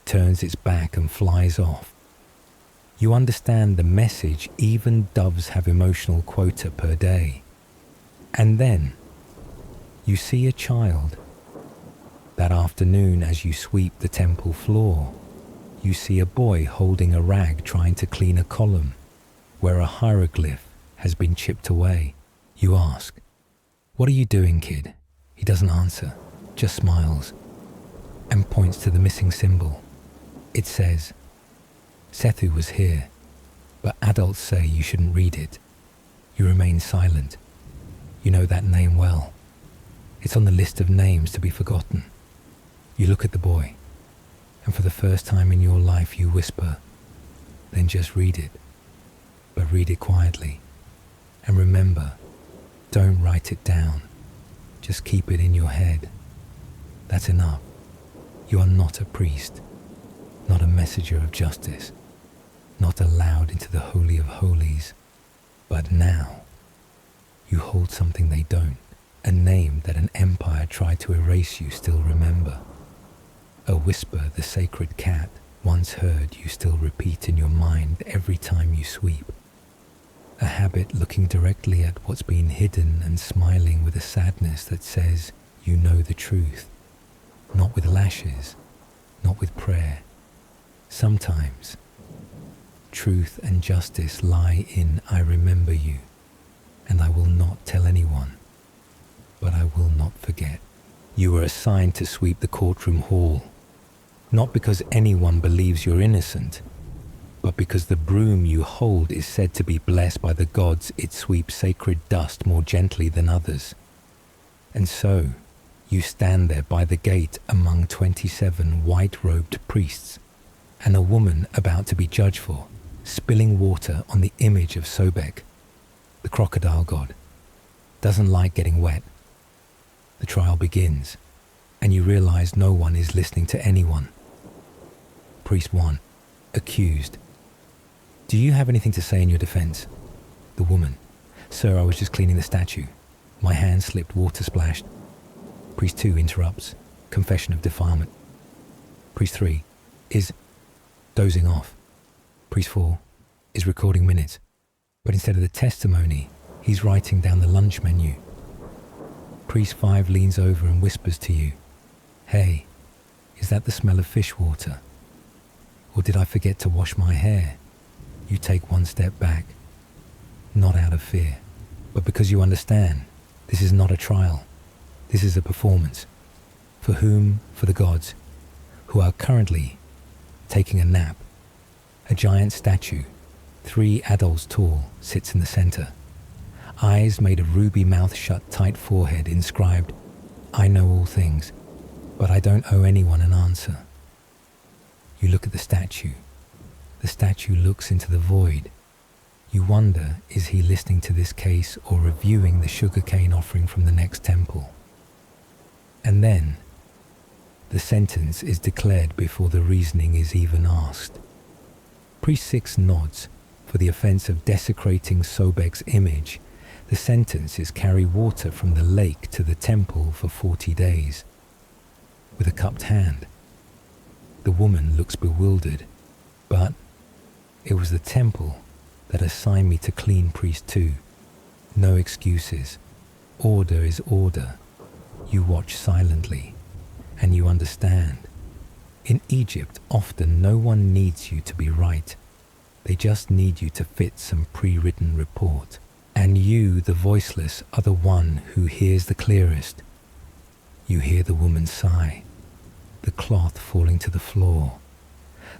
turns its back and flies off. You understand the message. Even doves have emotional quota per day. And then you see a child. That afternoon, as you sweep the temple floor, you see a boy holding a rag trying to clean a column where a hieroglyph has been chipped away. You ask, "What are you doing, kid?" He doesn't answer, just smiles and points to the missing symbol. It says, "Sethu was here, but adults say you shouldn't read it." You remain silent. You know that name well. It's on the list of names to be forgotten. You look at the boy, and for the first time in your life you whisper, "Then just read it, but read it quietly. And remember, don't write it down. Just keep it in your head. That's enough. You are not a priest, not a messenger of justice, not allowed into the Holy of Holies. But now, you hold something they don't, a name that an empire tried to erase you still remember. A whisper the sacred cat once heard you still repeat in your mind every time you sweep. A habit looking directly at what's been hidden and smiling with a sadness that says you know the truth. Not with lashes, not with prayer. Sometimes, truth and justice lie in "I remember you, and I will not tell anyone, but I will not forget." You were assigned to sweep the courtroom hall, not because anyone believes you're innocent, but because the broom you hold is said to be blessed by the gods. It sweeps sacred dust more gently than others. And so, you stand there by the gate among 27 white-robed priests, and a woman about to be judged for, spilling water on the image of Sobek, the crocodile god. Doesn't like getting wet. The trial begins, and you realize no one is listening to anyone. Priest 1, accused. "Do you have anything to say in your defense?" The woman, "Sir, I was just cleaning the statue. My hand slipped, water splashed." Priest 2 interrupts, confession of defilement. Priest 3 is dozing off. Priest 4 is recording minutes, but instead of the testimony, he's writing down the lunch menu. Priest 5 leans over and whispers to you, "Hey, is that the smell of fish water? Or did I forget to wash my hair?" You take one step back, not out of fear, but because you understand this is not a trial. This is a performance. For whom? For the gods, who are currently taking a nap. A giant statue, 3 adults tall, sits in the center. Eyes made of ruby mouth shut, tight forehead, inscribed, "I know all things, but I don't owe anyone an answer." You look at the statue. The statue looks into the void. You wonder, is he listening to this case or reviewing the sugarcane offering from the next temple? And then, the sentence is declared before the reasoning is even asked. Priest 6 nods. For the offense of desecrating Sobek's image, the sentence is carry water from the lake to the temple for 40 days. With a cupped hand. The woman looks bewildered, but it was the temple that assigned me to clean Priest 2. No excuses. Order is order. You watch silently, and you understand. In Egypt, often no one needs you to be right. They just need you to fit some pre-written report. And you, the voiceless, are the one who hears the clearest. You hear the woman's sigh, the cloth falling to the floor,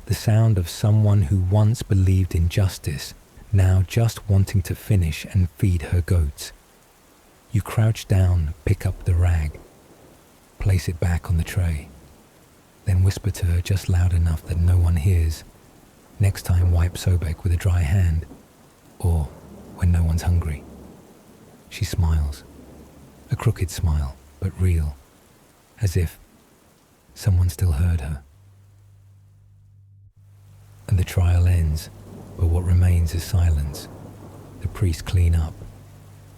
the sound of someone who once believed in justice, now just wanting to finish and feed her goats. You crouch down, pick up the rag, place it back on the tray, then whisper to her just loud enough that no one hears. Next time wipe Sobek with a dry hand, or when no one's hungry. She smiles, a crooked smile, but real, as if someone still heard her. And the trial ends, but what remains is silence. The priests clean up.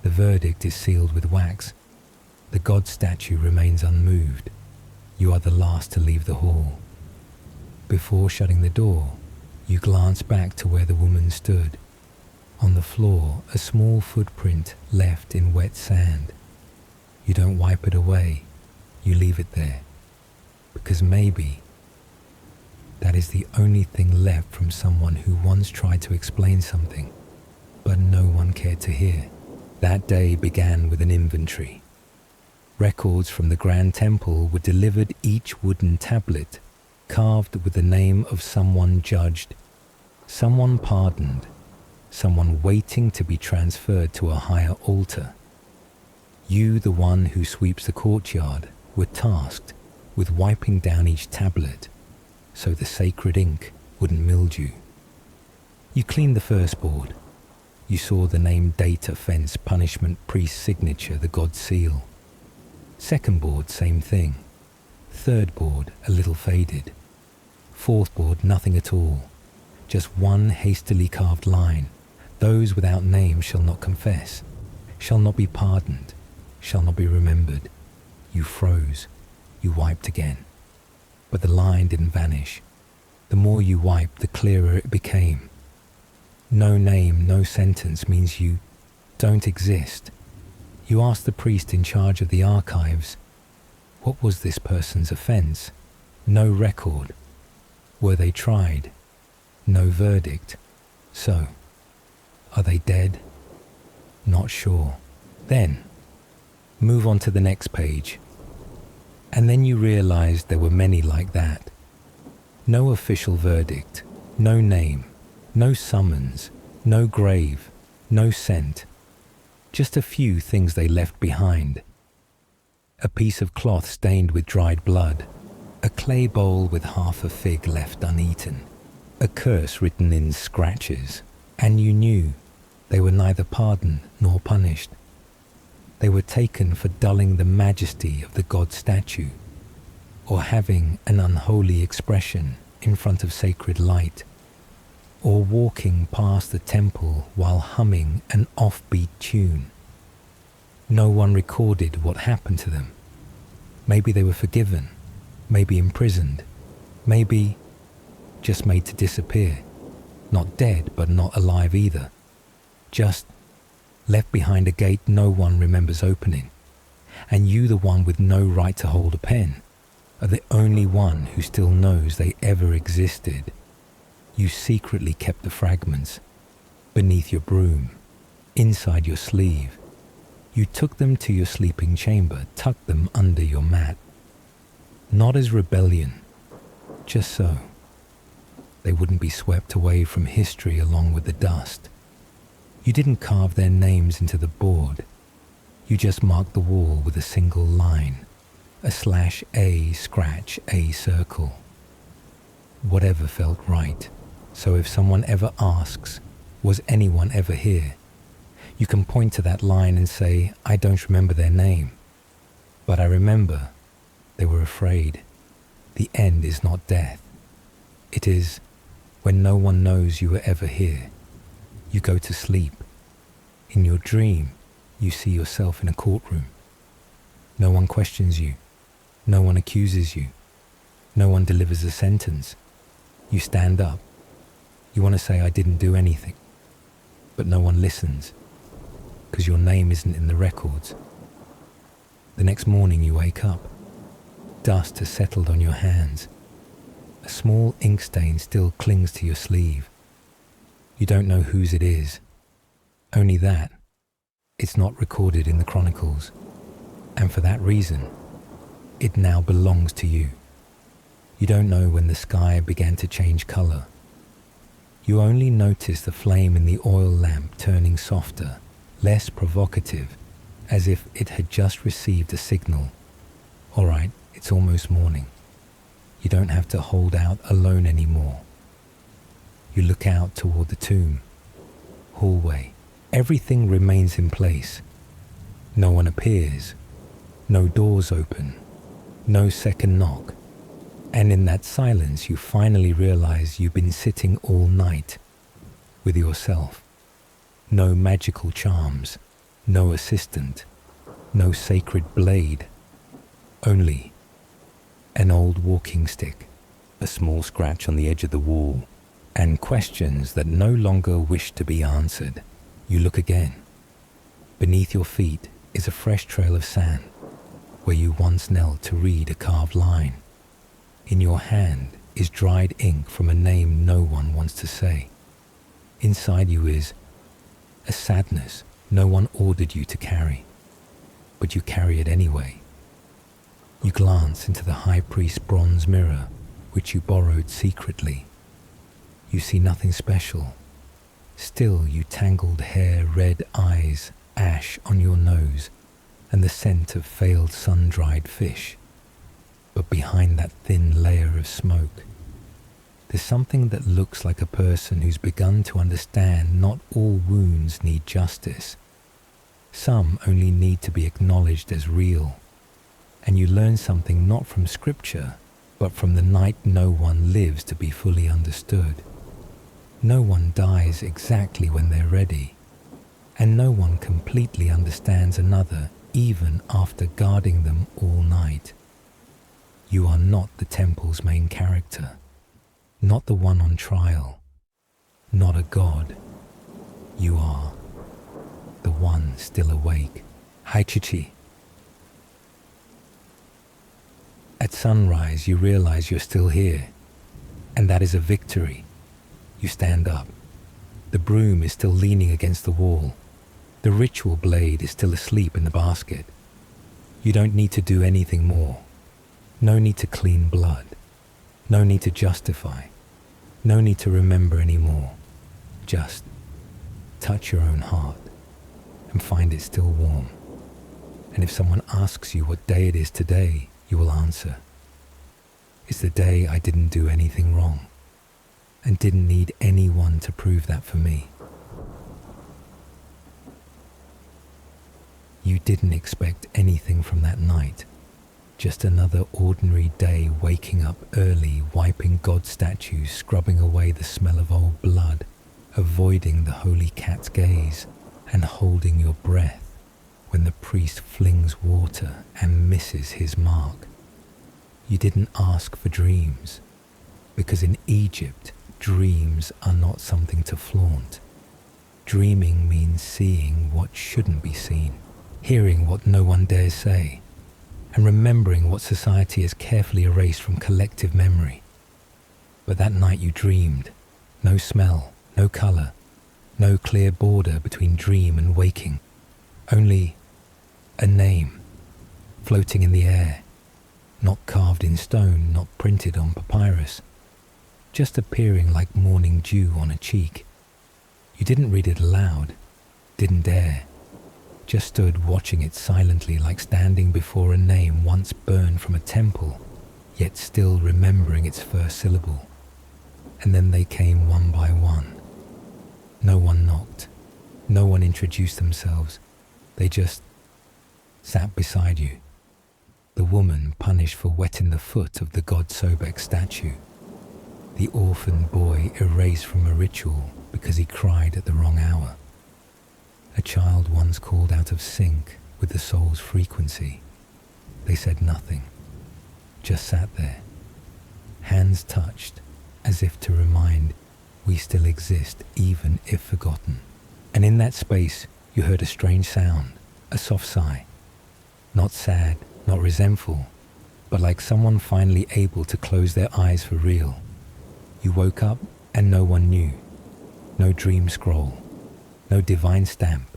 The verdict is sealed with wax. The god statue remains unmoved. You are the last to leave the hall. Before shutting the door, you glance back to where the woman stood. On the floor, a small footprint left in wet sand. You don't wipe it away. You leave it there. Because maybe that is the only thing left from someone who once tried to explain something, but no one cared to hear. That day began with an inventory. Records from the Grand Temple were delivered, each wooden tablet carved with the name of someone judged, someone pardoned, someone waiting to be transferred to a higher altar. You, the one who sweeps the courtyard, were tasked with wiping down each tablet so the sacred ink wouldn't mildew. You cleaned the first board. You saw the name, date, offense, punishment, priest signature, the god seal. Second board, same thing. Third board, a little faded. Fourth board, nothing at all. Just one hastily carved line. Those without name shall not confess, shall not be pardoned, shall not be remembered. You froze. You wiped again. But the line didn't vanish. The more you wiped, the clearer it became. No name, no sentence means you don't exist. You asked the priest in charge of the archives, what was this person's offense? No record. Were they tried? No verdict. So, are they dead? Not sure. Then, move on to the next page. And then you realized there were many like that. No official verdict, no name, no summons, no grave, no scent. Just a few things they left behind. A piece of cloth stained with dried blood, a clay bowl with half a fig left uneaten, a curse written in scratches, and you knew they were neither pardoned nor punished. They were taken for dulling the majesty of the god statue, or having an unholy expression in front of sacred light, or walking past the temple while humming an offbeat tune. No one recorded what happened to them. Maybe they were forgiven, maybe imprisoned, maybe just made to disappear. Not dead, but not alive either. Just left behind a gate no one remembers opening. And you, the one with no right to hold a pen, are the only one who still knows they ever existed. You secretly kept the fragments beneath your broom, inside your sleeve. You took them to your sleeping chamber, tucked them under your mat. Not as rebellion, just so. They wouldn't be swept away from history along with the dust. You didn't carve their names into the board. You just marked the wall with a single line, a /A scratch A circle. Whatever felt right. So if someone ever asks, was anyone ever here? You can point to that line and say, I don't remember their name. But I remember they were afraid. The end is not death. It is when no one knows you were ever here. You go to sleep. In your dream, you see yourself in a courtroom. No one questions you. No one accuses you. No one delivers a sentence. You stand up. You want to say, I didn't do anything. But no one listens, because your name isn't in the records. The next morning you wake up. Dust has settled on your hands. A small ink stain still clings to your sleeve. You don't know whose it is. Only that it's not recorded in the chronicles. And for that reason, it now belongs to you. You don't know when the sky began to change color. You only notice the flame in the oil lamp turning softer, less provocative, as if it had just received a signal. All right, it's almost morning. You don't have to hold out alone anymore. You look out toward the tomb. Hallway. Everything remains in place. No one appears. No doors open. No second knock. And in that silence, you finally realize you've been sitting all night with yourself. No magical charms, no assistant, no sacred blade, only an old walking stick, a small scratch on the edge of the wall, and questions that no longer wish to be answered. You look again. Beneath your feet is a fresh trail of sand, where you once knelt to read a carved line. In your hand is dried ink from a name no one wants to say. Inside you is a sadness no one ordered you to carry, but you carry it anyway. You glance into the high priest's bronze mirror, which you borrowed secretly. You see nothing special. Still you tangled hair, red eyes, ash on your nose, and the scent of failed sun-dried fish. But behind that thin layer of smoke, there's something that looks like a person who's begun to understand not all wounds need justice. Some only need to be acknowledged as real. And you learn something not from scripture, but from the night no one lives to be fully understood. No one dies exactly when they're ready, and no one completely understands another even after guarding them all night. You are not the temple's main character, not the one on trial, not a god. You are the one still awake. Haichichi. At sunrise, you realize you're still here, and that is a victory. You stand up. The broom is still leaning against the wall. The ritual blade is still asleep in the basket. You don't need to do anything more. No need to clean blood. No need to justify. No need to remember anymore. Just touch your own heart and find it still warm. And if someone asks you what day it is today, you will answer, "It's the day I didn't do anything wrong and didn't need anyone to prove that for me." You didn't expect anything from that night. Just another ordinary day, waking up early, wiping God statues, scrubbing away the smell of old blood, avoiding the holy cat's gaze, and holding your breath when the priest flings water and misses his mark. You didn't ask for dreams, because in Egypt, dreams are not something to flaunt. Dreaming means seeing what shouldn't be seen, hearing what no one dares say, and remembering what society has carefully erased from collective memory. But that night you dreamed. No smell, no color, no clear border between dream and waking. Only a name, floating in the air, not carved in stone, not printed on papyrus, just appearing like morning dew on a cheek. You didn't read it aloud, didn't dare. Just stood watching it silently, like standing before a name once burned from a temple, yet still remembering its first syllable. And then they came one by one. No one knocked. No one introduced themselves. They just sat beside you. The woman punished for wetting the foot of the god Sobek statue. The orphan boy erased from a ritual because he cried at the wrong hour. A child once called out of sync with the soul's frequency. They said nothing, just sat there, hands touched, as if to remind we still exist even if forgotten. And in that space you heard a strange sound, a soft sigh. Not sad, not resentful, but like someone finally able to close their eyes for real. You woke up and no one knew. No dream scroll, no divine stamp,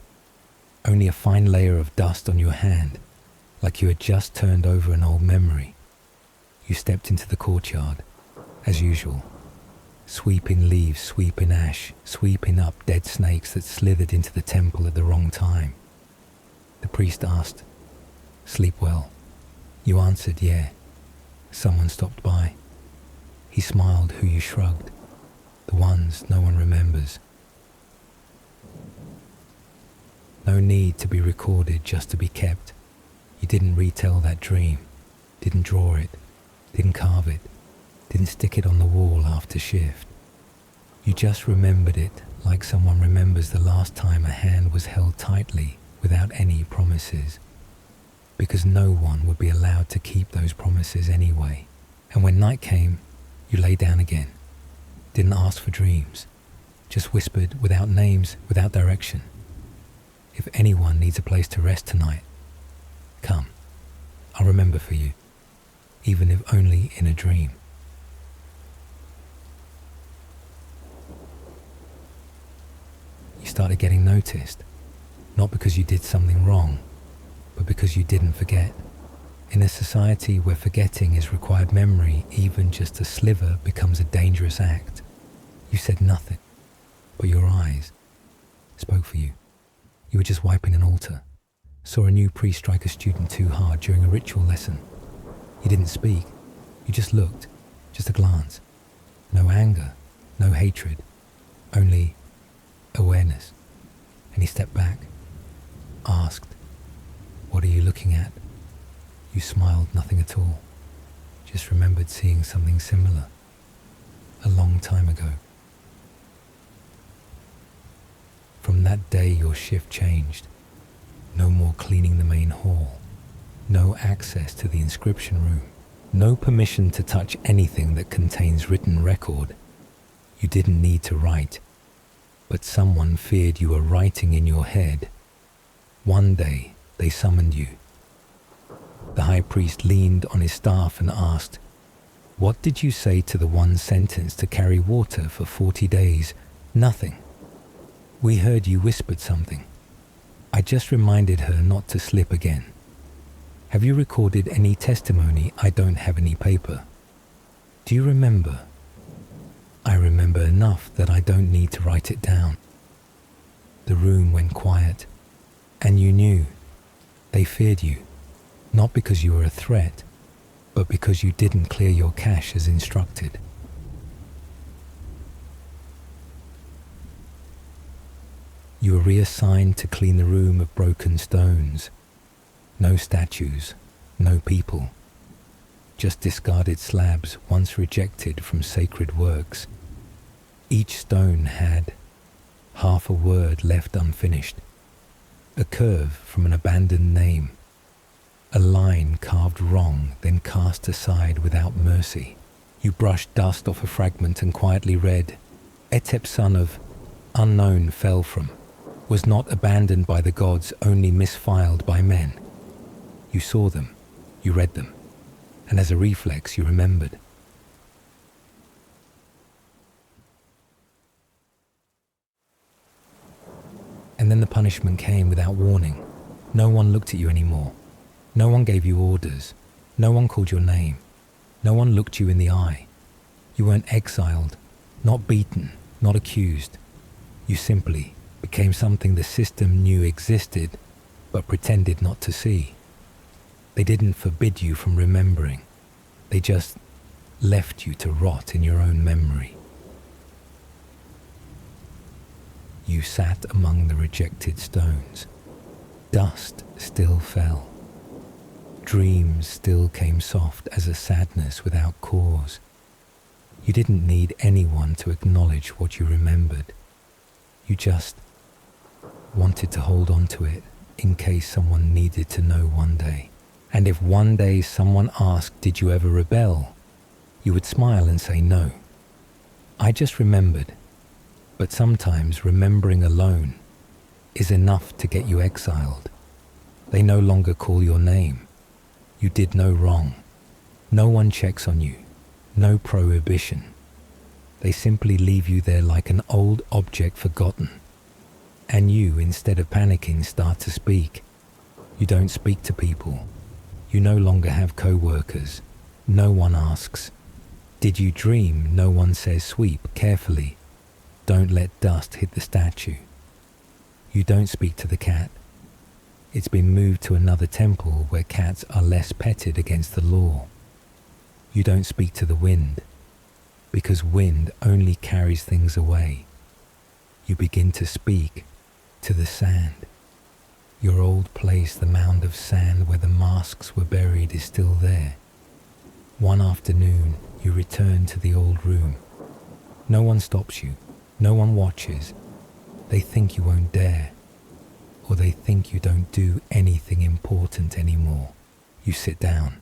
only a fine layer of dust on your hand, like you had just turned over an old memory. You stepped into the courtyard, as usual, sweeping leaves, sweeping ash, sweeping up dead snakes that slithered into the temple at the wrong time. The priest asked, "Sleep well?" You answered, "Yeah." Someone stopped by. He smiled, who you shrugged. The ones no one remembers. No need to be recorded just to be kept. You didn't retell that dream, didn't draw it, didn't carve it, didn't stick it on the wall after shift. You just remembered it like someone remembers the last time a hand was held tightly without any promises. Because no one would be allowed to keep those promises anyway. And when night came, you lay down again. Didn't ask for dreams, just whispered without names, without direction. If anyone needs a place to rest tonight, come, I'll remember for you, even if only in a dream. You started getting noticed, not because you did something wrong, but because you didn't forget. In a society where forgetting is required memory, even just a sliver becomes a dangerous act. You said nothing, but your eyes spoke for you. You were just wiping an altar, saw a new priest strike a student too hard during a ritual lesson. You didn't speak, you just looked, just a glance. No anger, no hatred, only awareness. And he stepped back, asked, "What are you looking at?" You smiled, nothing at all. Just remembered seeing something similar a long time ago. From that day your shift changed. No more cleaning the main hall. No access to the inscription room. No permission to touch anything that contains written record. You didn't need to write, but someone feared you were writing in your head. One day they summoned you. The high priest leaned on his staff and asked, "What did you say to the one sentenced to carry water for 40 days? Nothing. We heard you whispered something. I just reminded her not to slip again. Have you recorded any testimony? I don't have any paper. Do you remember?" "I remember enough that I don't need to write it down." The room went quiet, and you knew. They feared you, not because you were a threat, but because you didn't clear your cache as instructed. You were reassigned to clean the room of broken stones. No statues, no people. Just discarded slabs once rejected from sacred works. Each stone had half a word left unfinished, a curve from an abandoned name, a line carved wrong then cast aside without mercy. You brushed dust off a fragment and quietly read, "Etep son of unknown fell from, was not abandoned by the gods, only misfiled by men." You saw them, you read them, and as a reflex you remembered. And then the punishment came without warning. No one looked at you anymore. No one gave you orders. No one called your name. No one looked you in the eye. You weren't exiled, not beaten, not accused. You simply became something the system knew existed, but pretended not to see. They didn't forbid you from remembering. They just left you to rot in your own memory. You sat among the rejected stones. Dust still fell. Dreams still came soft as a sadness without cause. You didn't need anyone to acknowledge what you remembered. You just wanted to hold on to it in case someone needed to know one day. And if one day someone asked, "Did you ever rebel?" you would smile and say, "No. I just remembered." But sometimes remembering alone is enough to get you exiled. They no longer call your name. You did no wrong. No one checks on you. No prohibition. They simply leave you there like an old object forgotten. And you, instead of panicking, start to speak. You don't speak to people. You no longer have co-workers. No one asks, "Did you dream?" No one says, "Sweep carefully. Don't let dust hit the statue." You don't speak to the cat. It's been moved to another temple where cats are less petted against the law. You don't speak to the wind, because wind only carries things away. You begin to speak to the sand. Your old place, the mound of sand where the masks were buried, is still there. One afternoon, you return to the old room. No one stops you. No one watches. They think you won't dare, or they think you don't do anything important anymore. You sit down.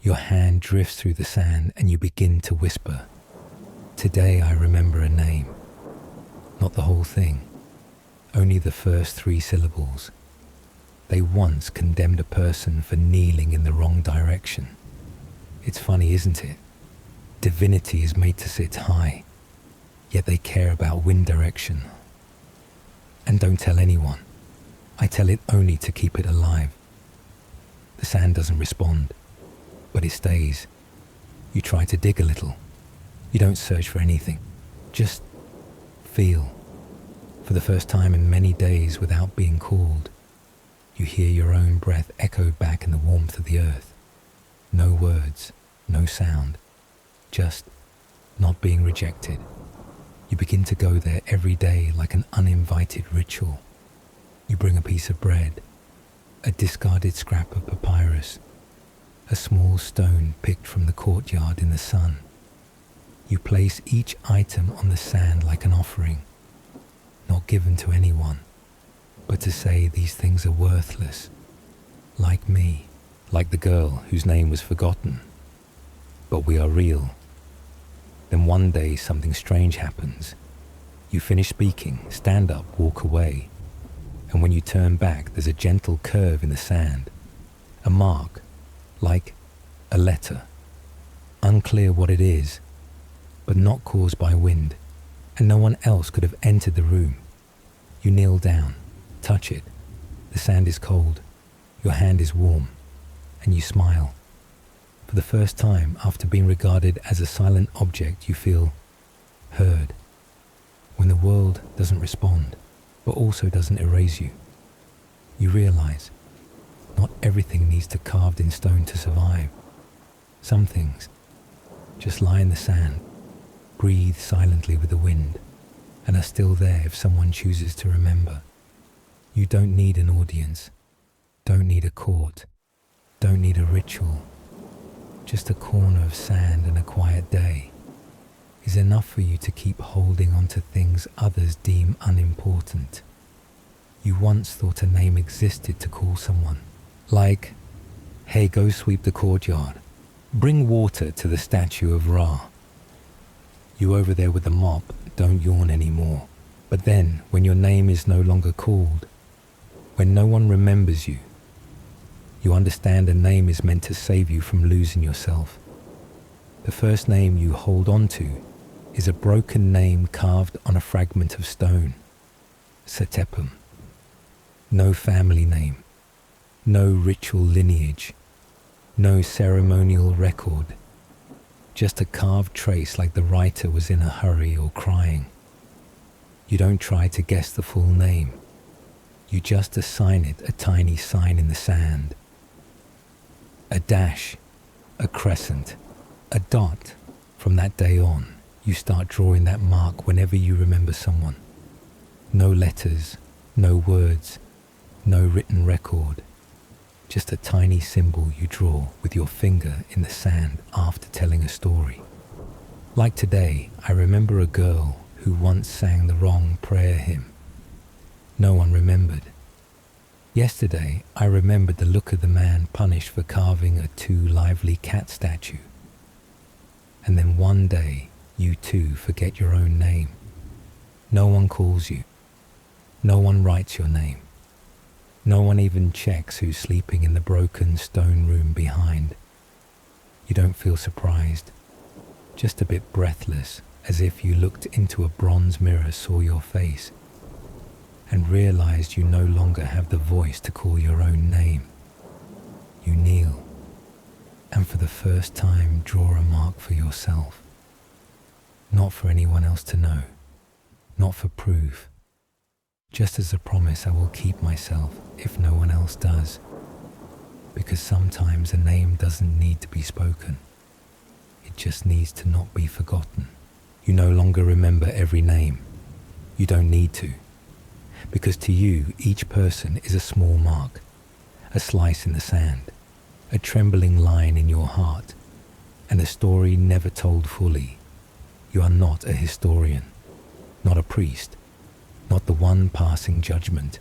Your hand drifts through the sand and you begin to whisper. Today I remember a name. Not the whole thing. Only the first 3 syllables. They once condemned a person for kneeling in the wrong direction. It's funny, isn't it? Divinity is made to sit high, yet they care about wind direction. And don't tell anyone. I tell it only to keep it alive. The sand doesn't respond, but it stays. You try to dig a little. You don't search for anything. Just feel. For the first time in many days without being called, you hear your own breath echoed back in the warmth of the earth. No words, no sound, just not being rejected. You begin to go there every day like an uninvited ritual. You bring a piece of bread, a discarded scrap of papyrus, a small stone picked from the courtyard in the sun. You place each item on the sand like an offering, not given to anyone, but to say these things are worthless, like me, like the girl whose name was forgotten. But we are real. Then one day something strange happens. You finish speaking, stand up, walk away, and when you turn back there's a gentle curve in the sand, a mark, like a letter. Unclear what it is, but not caused by wind, and no one else could have entered the room. You kneel down, touch it. The sand is cold, your hand is warm, and you smile. For the first time, after being regarded as a silent object, you feel heard. When the world doesn't respond, but also doesn't erase you, you realize not everything needs to be carved in stone to survive. Some things just lie in the sand, breathe silently with the wind, and are still there if someone chooses to remember. You don't need an audience, don't need a court, don't need a ritual. Just a corner of sand and a quiet day is enough for you to keep holding on to things others deem unimportant. You once thought a name existed to call someone, like, "Hey, go sweep the courtyard. Bring water to the statue of Ra." You over there with the mop don't yawn anymore. But then, when your name is no longer called, when no one remembers you, you understand a name is meant to save you from losing yourself. The first name you hold on to is a broken name carved on a fragment of stone. Setepum. No family name, no ritual lineage, no ceremonial record, just a carved trace like the writer was in a hurry or crying. You don't try to guess the full name, you just assign it a tiny sign in the sand. A dash, a crescent, a dot. From that day on, you start drawing that mark whenever you remember someone. No letters, no words, no written record. Just a tiny symbol you draw with your finger in the sand after telling a story. Like today, I remember a girl who once sang the wrong prayer hymn. No one remembered. Yesterday, I remembered the look of the man punished for carving a too lively cat statue. And then one day, you too forget your own name. No one calls you. No one writes your name. No one even checks who's sleeping in the broken stone room behind. You don't feel surprised, just a bit breathless, as if you looked into a bronze mirror, saw your face, and realized you no longer have the voice to call your own name. You kneel, and for the first time draw a mark for yourself. Not for anyone else to know, not for proof, just as a promise I will keep myself if no one else does. Because sometimes a name doesn't need to be spoken. It just needs to not be forgotten. You no longer remember every name. You don't need to. Because to you, each person is a small mark, a slice in the sand, a trembling line in your heart, and a story never told fully. You are not a historian, not a priest, not the one passing judgment.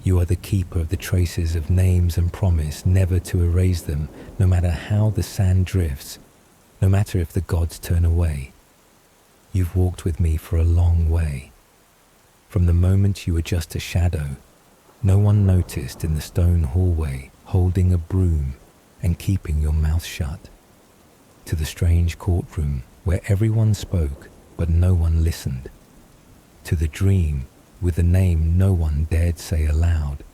You are the keeper of the traces of names and promise never to erase them, no matter how the sand drifts, no matter if the gods turn away. You've walked with me for a long way. From the moment you were just a shadow, no one noticed in the stone hallway, holding a broom and keeping your mouth shut, to the strange courtroom where everyone spoke but no one listened, to the dream with a name no one dared say aloud,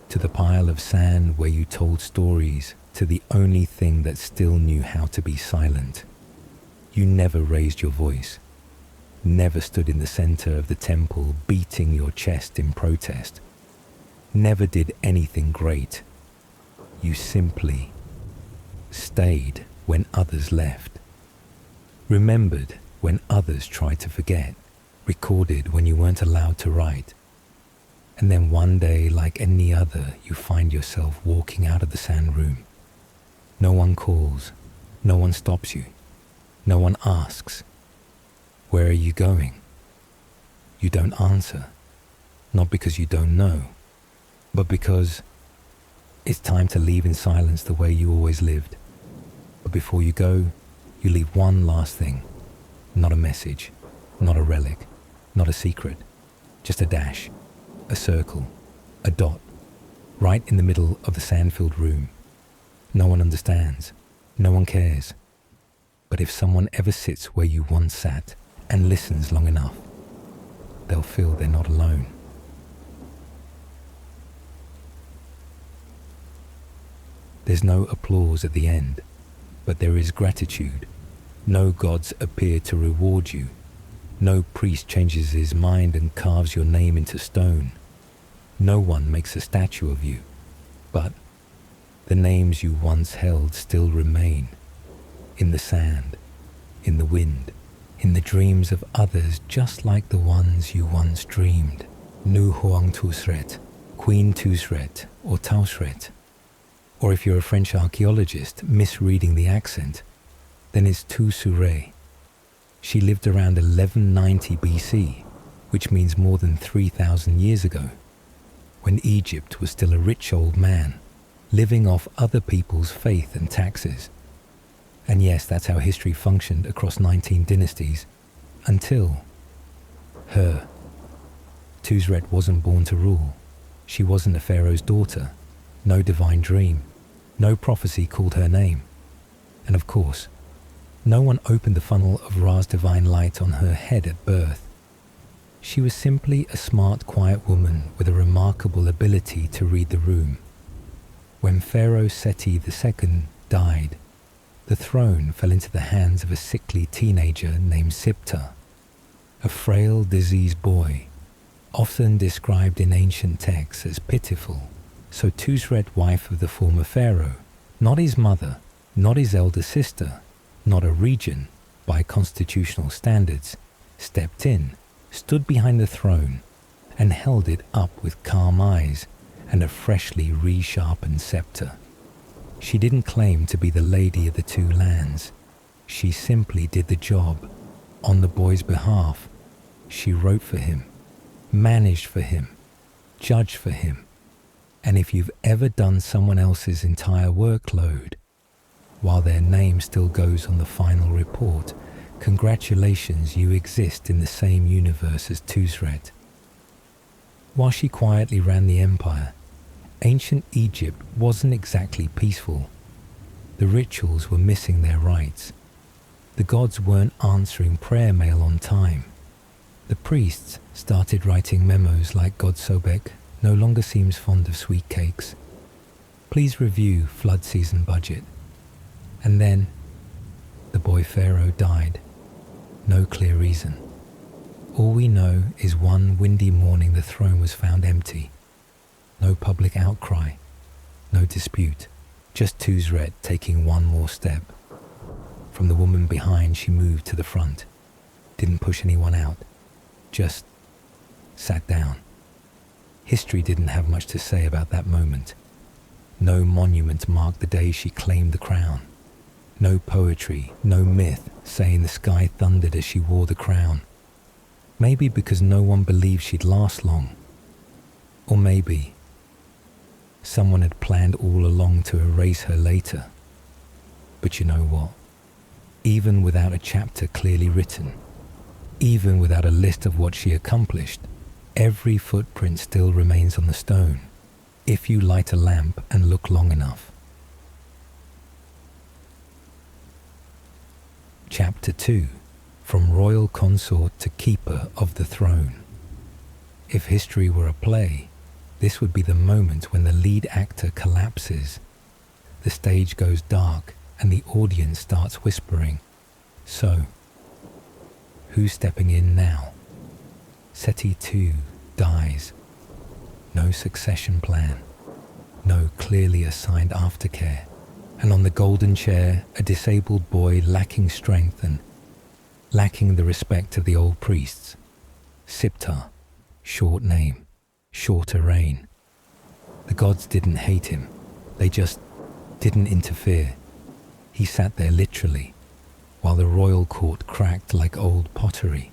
to the pile of sand where you told stories to the only thing that still knew how to be silent. You never raised your voice, never stood in the center of the temple beating your chest in protest, never did anything great. You simply stayed when others left, remembered when others tried to forget, recorded when you weren't allowed to write. And then one day, like any other, you find yourself walking out of the sand room. No one calls, no one stops you, no one asks, "Where are you going?" You don't answer, not because you don't know, but because it's time to leave in silence the way you always lived. But before you go, you leave one last thing, not a message, not a relic, not a secret, just a dash, a circle, a dot, right in the middle of the sand-filled room. No one understands, no one cares. But if someone ever sits where you once sat and listens long enough, they'll feel they're not alone. There's no applause at the end, but there is gratitude. No gods appear to reward you. No priest changes his mind and carves your name into stone. No one makes a statue of you, but the names you once held still remain, in the sand, in the wind, in the dreams of others, just like the ones you once dreamed. Nu Hoang Tusret, Queen Tusret, or Tausret. Or if you're a French archaeologist misreading the accent, then it's Tusure. She lived around 1190 BC, which means more than 3,000 years ago, when Egypt was still a rich old man, living off other people's faith and taxes. And yes, that's how history functioned across 19 dynasties, until her. Tusret wasn't born to rule. She wasn't a pharaoh's daughter. No divine dream. No prophecy called her name. And of course, no one opened the funnel of Ra's divine light on her head at birth. She was simply a smart, quiet woman with a remarkable ability to read the room. When Pharaoh Seti II died, the throne fell into the hands of a sickly teenager named Siptah, a frail, diseased boy, often described in ancient texts as pitiful. So Tusret, wife of the former pharaoh, not his mother, not his elder sister, not a regent by constitutional standards, stepped in, stood behind the throne, and held it up with calm eyes and a freshly resharpened scepter. She didn't claim to be the lady of the two lands. She simply did the job. On the boy's behalf, she wrote for him, managed for him, judged for him. And if you've ever done someone else's entire workload, while their name still goes on the final report, congratulations, you exist in the same universe as Tusret. While she quietly ran the empire, Ancient Egypt wasn't exactly peaceful. The rituals were missing their rites. The gods weren't answering prayer mail on time. The priests started writing memos like God Sobek no longer seems fond of sweet cakes. Please review flood season budget. And then the boy pharaoh died. No clear reason. All we know is one windy morning the throne was found empty. No public outcry, no dispute, just Tuzret taking one more step. From the woman behind, she moved to the front, didn't push anyone out, just sat down. History didn't have much to say about that moment. No monument marked the day she claimed the crown. No poetry, no myth saying the sky thundered as she wore the crown. Maybe because no one believed she'd last long. Or maybe someone had planned all along to erase her later. But you know what? Even without a chapter clearly written, even without a list of what she accomplished, every footprint still remains on the stone, if you light a lamp and look long enough. Chapter 2. From Royal Consort to Keeper of the Throne. If history were a play, this would be the moment when the lead actor collapses. The stage goes dark and the audience starts whispering. So, who's stepping in now? Seti II dies. No succession plan. No clearly assigned aftercare. And on the golden chair, a disabled boy lacking strength and lacking the respect of the old priests. Siptar, short name, shorter reign. The gods didn't hate him, they just didn't interfere. He sat there literally, while the royal court cracked like old pottery.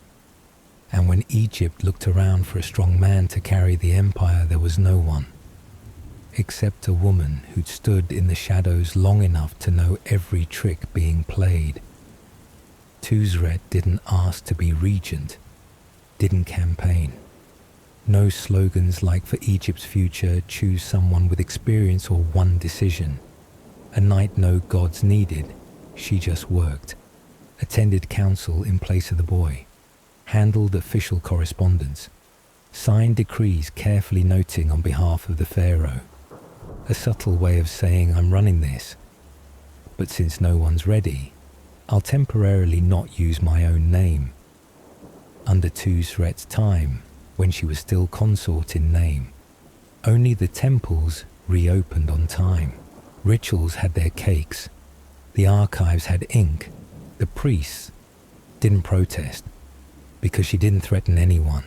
And when Egypt looked around for a strong man to carry the empire, there was no one, except a woman who'd stood in the shadows long enough to know every trick being played. Tuzret didn't ask to be regent, didn't campaign. No slogans like for Egypt's future, choose someone with experience or one decision. A night no gods needed, she just worked. Attended council in place of the boy. Handled official correspondence. Signed decrees carefully noting on behalf of the pharaoh. A subtle way of saying I'm running this. But since no one's ready, I'll temporarily not use my own name. Under Tuzret's time, when she was still consort in name, only the temples reopened on time. Rituals had their cakes. The archives had ink. The priests didn't protest because she didn't threaten anyone.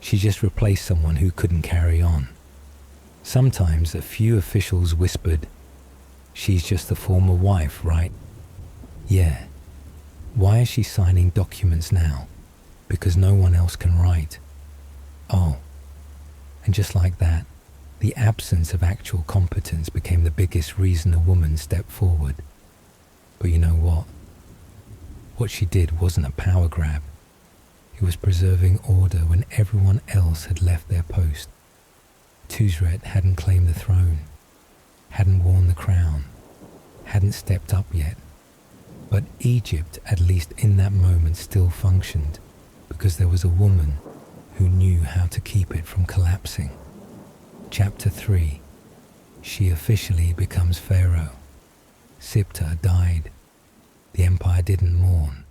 She just replaced someone who couldn't carry on. Sometimes a few officials whispered, "She's just the former wife, right?" Yeah. Why is she signing documents now? Because no one else can write. Oh. And just like that, the absence of actual competence became the biggest reason a woman stepped forward. But you know what? What she did wasn't a power grab. It was preserving order when everyone else had left their post. Tuzret hadn't claimed the throne, hadn't worn the crown, hadn't stepped up yet. But Egypt, at least in that moment, still functioned because there was a woman who knew how to keep it from collapsing. Chapter 3. She officially becomes pharaoh. Siptar died. The empire didn't mourn,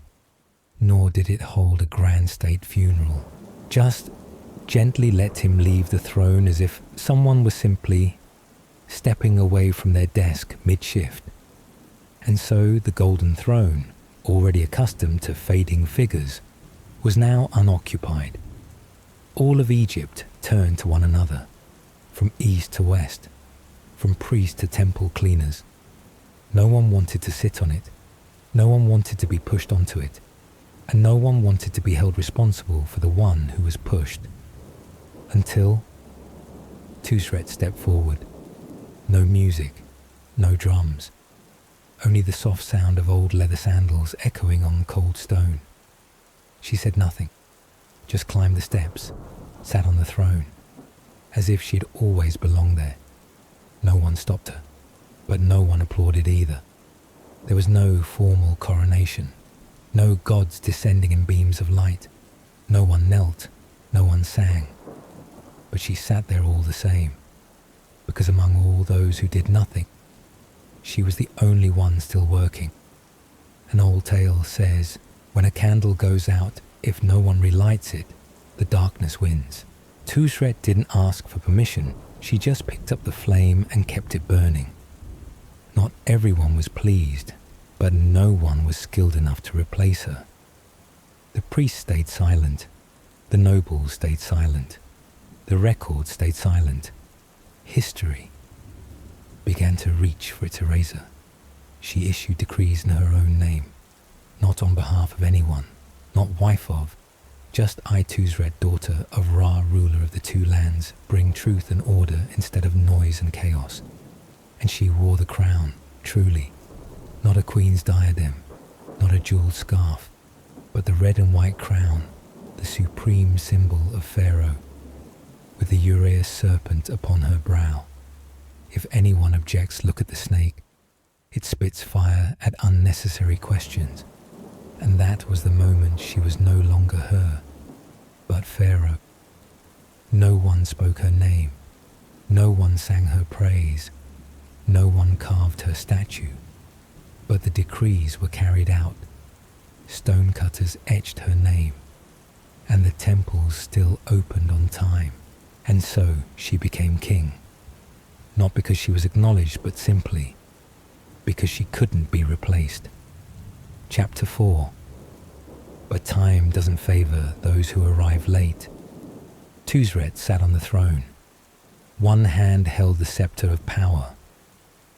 nor did it hold a grand state funeral. Just gently let him leave the throne as if someone was simply stepping away from their desk mid-shift. And so the golden throne, already accustomed to fading figures, was now unoccupied. All of Egypt turned to one another, from east to west, from priests to temple cleaners. No one wanted to sit on it, no one wanted to be pushed onto it, and no one wanted to be held responsible for the one who was pushed. Until Tuzret stepped forward. No music, no drums. Only the soft sound of old leather sandals echoing on cold stone. She said nothing, just climbed the steps, sat on the throne, as if she'd always belonged there. No one stopped her, but no one applauded either. There was no formal coronation, no gods descending in beams of light. No one knelt, no one sang. But she sat there all the same, because among all those who did nothing, she was the only one still working. An old tale says, when a candle goes out, if no one relights it, the darkness wins. Tuzret didn't ask for permission, she just picked up the flame and kept it burning. Not everyone was pleased, but no one was skilled enough to replace her. The priest stayed silent, the nobles stayed silent, the record stayed silent. History began to reach for its eraser. She issued decrees in her own name, not on behalf of anyone, not wife of, just I, Tuzret, daughter of Ra, ruler of the two lands, bring truth and order instead of noise and chaos. And she wore the crown, truly, not a queen's diadem, not a jeweled scarf, but the red and white crown, the supreme symbol of Pharaoh, with the Uraeus serpent upon her brow. If anyone objects, look at the snake. It spits fire at unnecessary questions. And that was the moment she was no longer her, but Pharaoh. No one spoke her name. No one sang her praise. No one carved her statue. But the decrees were carried out. Stonecutters etched her name, and the temples still opened on time. And so she became king. Not because she was acknowledged, but simply because she couldn't be replaced. Chapter 4. But time doesn't favor those who arrive late. Tuzret sat on the throne. One hand held the scepter of power.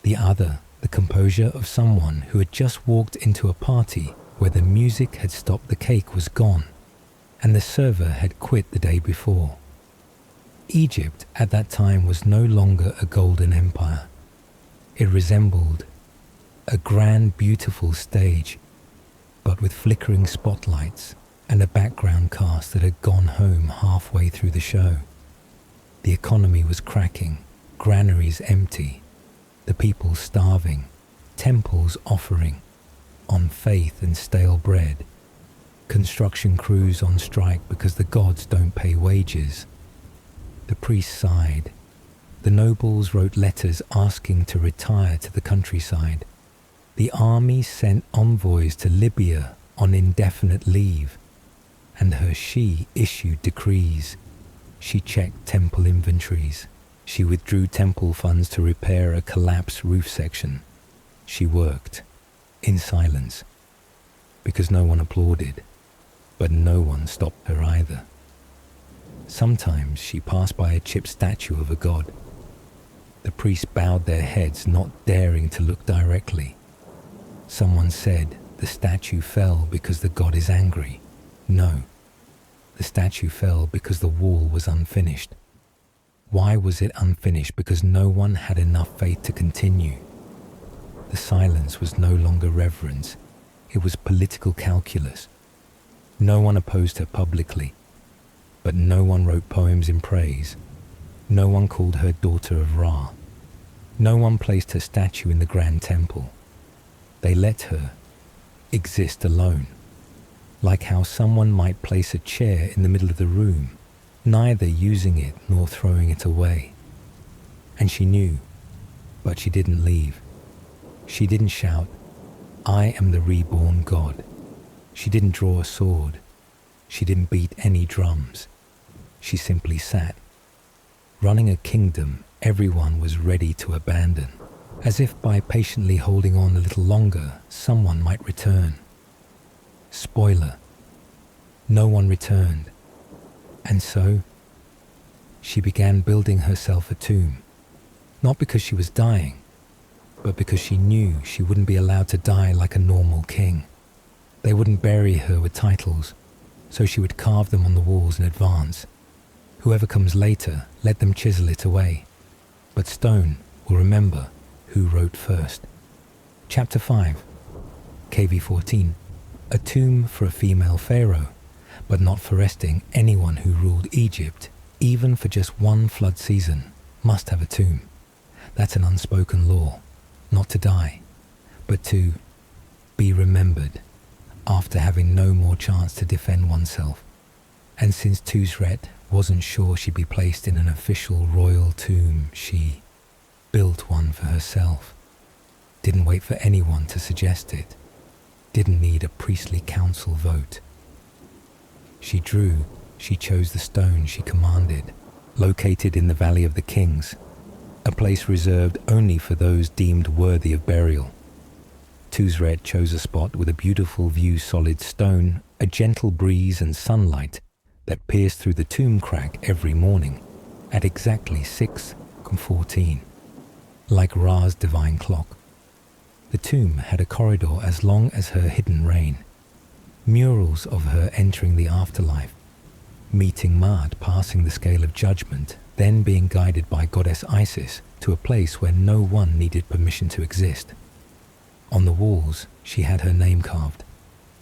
The other, the composure of someone who had just walked into a party where the music had stopped, the cake was gone, and the server had quit the day before. Egypt at that time was no longer a golden empire. It resembled a grand, beautiful stage, but with flickering spotlights and a background cast that had gone home halfway through the show. The economy was cracking, granaries empty, the people starving, temples offering on faith and stale bread, construction crews on strike because the gods don't pay wages. The priests sighed. The nobles wrote letters asking to retire to the countryside. The army sent envoys to Libya on indefinite leave, and her she issued decrees. She checked temple inventories. She withdrew temple funds to repair a collapsed roof section. She worked in silence, because no one applauded, but no one stopped her either. Sometimes she passed by a chipped statue of a god. The priests bowed their heads, not daring to look directly. Someone said the statue fell because the god is angry. No, the statue fell because the wall was unfinished. Why was it unfinished? Because no one had enough faith to continue. The silence was no longer reverence. It was political calculus. No one opposed her publicly, but no one wrote poems in praise. No one called her daughter of Ra. No one placed her statue in the grand temple. They let her exist alone, like how someone might place a chair in the middle of the room, neither using it nor throwing it away. And she knew, but she didn't leave. She didn't shout, "I am the reborn God." She didn't draw a sword. She didn't beat any drums. She simply sat. Running a kingdom everyone was ready to abandon, as if by patiently holding on a little longer, someone might return. Spoiler: no one returned. And so, she began building herself a tomb, not because she was dying, but because she knew she wouldn't be allowed to die like a normal king. They wouldn't bury her with titles, so she would carve them on the walls in advance. Whoever comes later, let them chisel it away. But stone will remember who wrote first. Chapter 5. KV-14. A tomb for a female pharaoh, but not for resting. Anyone who ruled Egypt, even for just one flood season, must have a tomb. That's an unspoken law, not to die, but to be remembered after having no more chance to defend oneself. And since Tusret wasn't sure she'd be placed in an official royal tomb, she built one for herself. Didn't wait for anyone to suggest it. Didn't need a priestly council vote. She chose the stone she commanded, located in the Valley of the Kings, a place reserved only for those deemed worthy of burial. Tusret chose a spot with a beautiful view, solid stone, a gentle breeze and sunlight that pierced through the tomb crack every morning at exactly 6:14, like Ra's divine clock. The tomb had a corridor as long as her hidden reign, murals of her entering the afterlife, meeting Maat passing the scale of judgment, then being guided by goddess Isis to a place where no one needed permission to exist. On the walls, she had her name carved,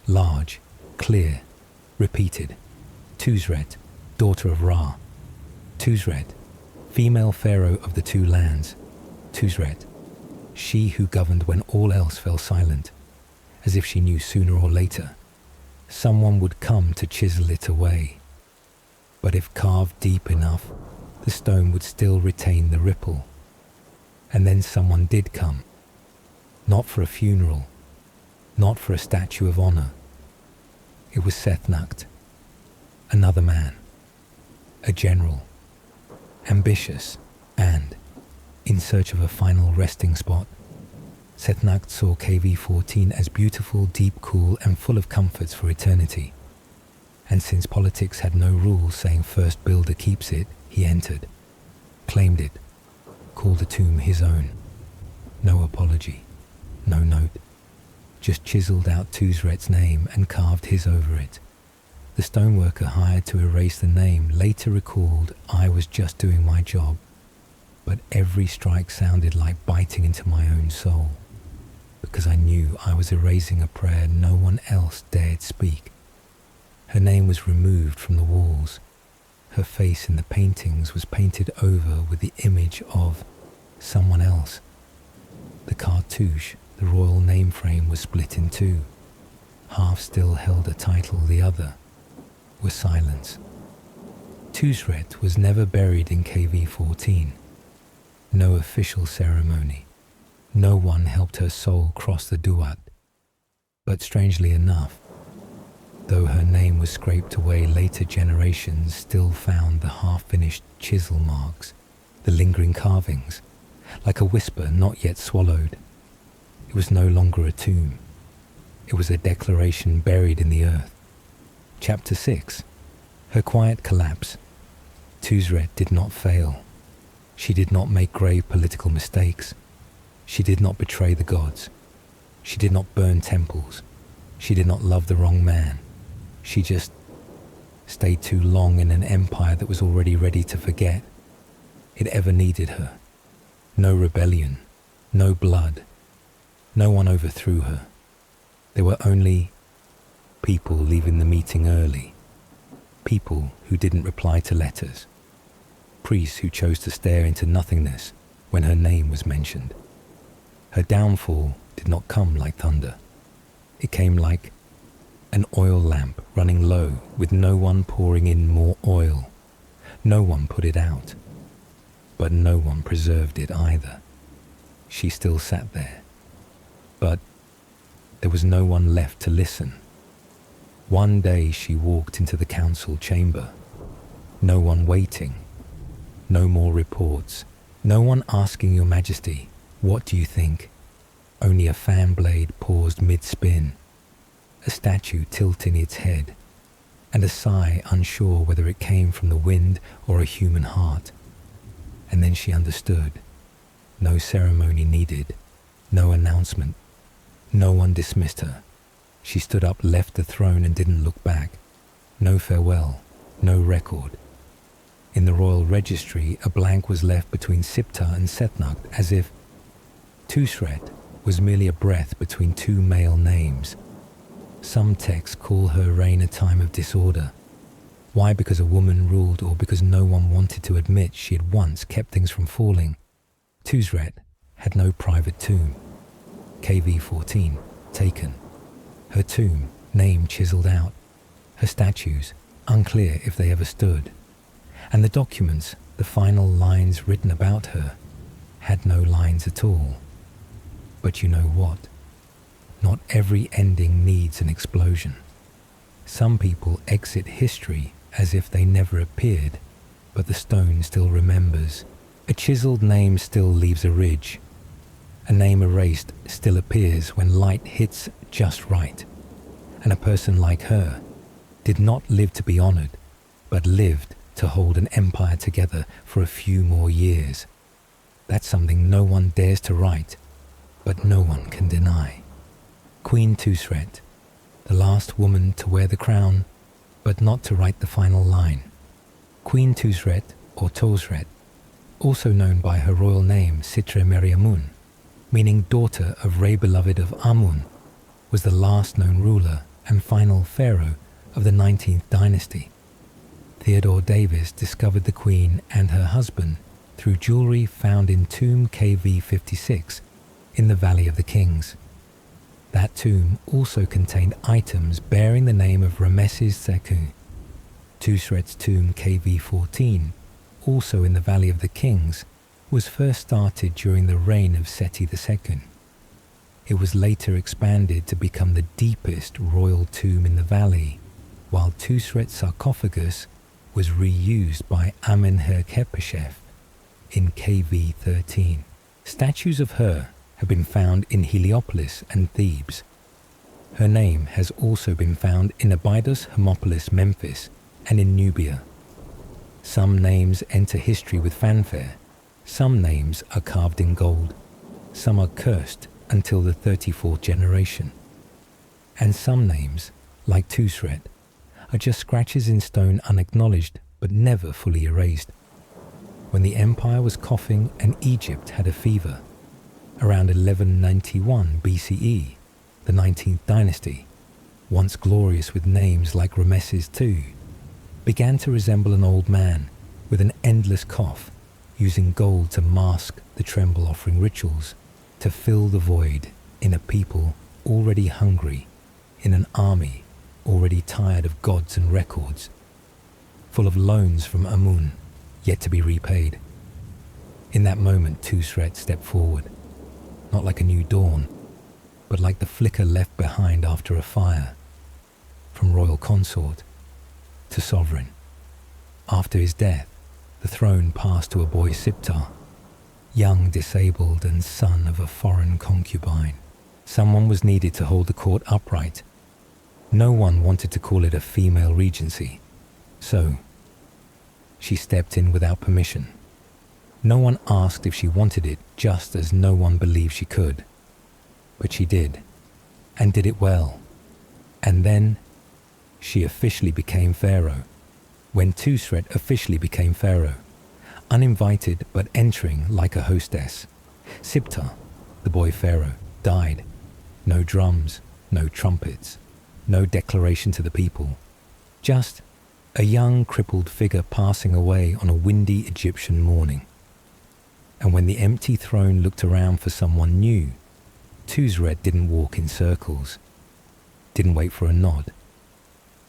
large, clear, repeated: Tusret, daughter of Ra. Tusret, female pharaoh of the two lands. Tusret, she who governed when all else fell silent, as if she knew sooner or later someone would come to chisel it away. But if carved deep enough, the stone would still retain the ripple. And then someone did come. Not for a funeral, not for a statue of honor. It was Setnacht, another man, a general, ambitious and in search of a final resting spot. Setnacht saw KV-14 as beautiful, deep, cool, and full of comforts for eternity. And since politics had no rules saying first builder keeps it, he entered, claimed it, called the tomb his own. No apology, no note, just chiseled out Tusret's name and carved his over it. The stoneworker hired to erase the name later recalled, "I was just doing my job," but every strike sounded like biting into my own soul, because I knew I was erasing a prayer no one else dared speak. Her name was removed from the walls. Her face in the paintings was painted over with the image of someone else. The cartouche, the royal name frame, was split in two. Half still held a title, the other was silence. Tusret was never buried in KV-14. No official ceremony. No one helped her soul cross the Duat. But strangely enough, though her name was scraped away, later generations still found the half-finished chisel marks, the lingering carvings, like a whisper not yet swallowed. It was no longer a tomb. It was a declaration buried in the earth. Chapter 6. Her quiet collapse. Tusret did not fail. She did not make grave political mistakes. She did not betray the gods. She did not burn temples. She did not love the wrong man. She just stayed too long in an empire that was already ready to forget it ever needed her. No rebellion, no blood. No one overthrew her. There were only people leaving the meeting early. People who didn't reply to letters. Priests who chose to stare into nothingness when her name was mentioned. Her downfall did not come like thunder. It came like an oil lamp running low with no one pouring in more oil. No one put it out, but no one preserved it either. She still sat there, but there was no one left to listen. One day she walked into the council chamber. No one waiting. No more reports. No one asking your majesty, "What do you think?" Only a fan blade paused mid-spin, a statue tilting its head, and a sigh unsure whether it came from the wind or a human heart. And then she understood. No ceremony needed, no announcement. No one dismissed her. She stood up, left the throne, and didn't look back. No farewell, no record. In the royal registry, a blank was left between Siptah and Setnacht, as if Tusret was merely a breath between two male names. Some texts call her reign a time of disorder. Why? Because a woman ruled, or because no one wanted to admit she had once kept things from falling? Tuzret had no private tomb. KV-14 taken. Her tomb, name chiseled out. Her statues, unclear if they ever stood. And the documents, the final lines written about her, had no lines at all. But you know what? Not every ending needs an explosion. Some people exit history as if they never appeared, but the stone still remembers. A chiseled name still leaves a ridge. A name erased still appears when light hits just right. And a person like her did not live to be honored, but lived to hold an empire together for a few more years. That's something no one dares to write, but no one can deny. Queen Tuzret, the last woman to wear the crown, but not to write the final line. Queen Tuzret, or Tozret, also known by her royal name Sitre Meriamun, meaning daughter of Ray-beloved of Amun, was the last known ruler and final pharaoh of the 19th dynasty. Theodore Davis discovered the queen and her husband through jewelry found in tomb KV-56 in the Valley of the Kings. That tomb also contained items bearing the name of Rameses Sekou. Tuzret's tomb KV-14, also in the Valley of the Kings, was first started during the reign of Seti II. It was later expanded to become the deepest royal tomb in the valley, while Tuzret's sarcophagus was reused by Amenhotep in KV-13. Statues of her have been found in Heliopolis and Thebes. Her name has also been found in Abydos, Hermopolis, Memphis, and in Nubia. Some names enter history with fanfare. Some names are carved in gold. Some are cursed until the 34th generation. And some names, like Tuzret, are just scratches in stone unacknowledged but never fully erased. When the empire was coughing and Egypt had a fever, around 1191 BCE, the 19th dynasty, once glorious with names like Rameses II, began to resemble an old man with an endless cough, using gold to mask the tremble offering rituals, to fill the void in a people already hungry, in an army already tired of gods and records, full of loans from Amun, yet to be repaid. In that moment, Tuzret stepped forward, not like a new dawn, but like the flicker left behind after a fire, from royal consort to sovereign. After his death, the throne passed to a boy Siptar, young, disabled, and son of a foreign concubine. Someone was needed to hold the court upright. No one wanted to call it a female regency, so she stepped in without permission. No one asked if she wanted it, just as no one believed she could. But she did, and did it well. And then she officially became pharaoh. When Tuzret officially became pharaoh, uninvited but entering like a hostess, Siptar, the boy pharaoh, died. No drums, no trumpets, no declaration to the people. Just a young crippled figure passing away on a windy Egyptian morning. And when the empty throne looked around for someone new, Tuzret didn't walk in circles, didn't wait for a nod.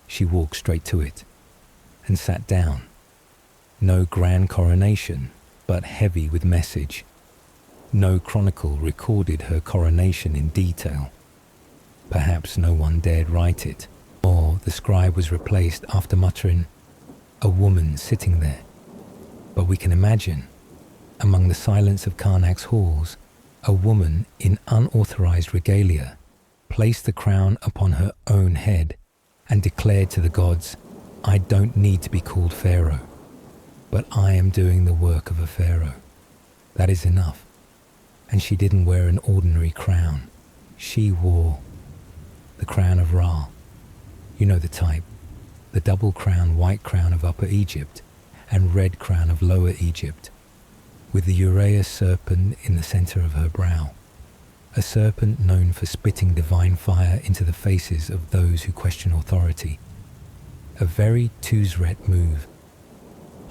She walked straight to it and sat down. No grand coronation, but heavy with message. No chronicle recorded her coronation in detail. Perhaps no one dared write it, or the scribe was replaced after muttering, "A woman sitting there." But we can imagine, among the silence of Karnak's halls, a woman in unauthorized regalia placed the crown upon her own head and declared to the gods, "I don't need to be called Pharaoh, but I am doing the work of a Pharaoh. That is enough." And she didn't wear an ordinary crown. She wore the crown of Ra. You know the type. The double crown, white crown of Upper Egypt and red crown of Lower Egypt, with the Uraeus serpent in the center of her brow. A serpent known for spitting divine fire into the faces of those who question authority. A very Tuzret move.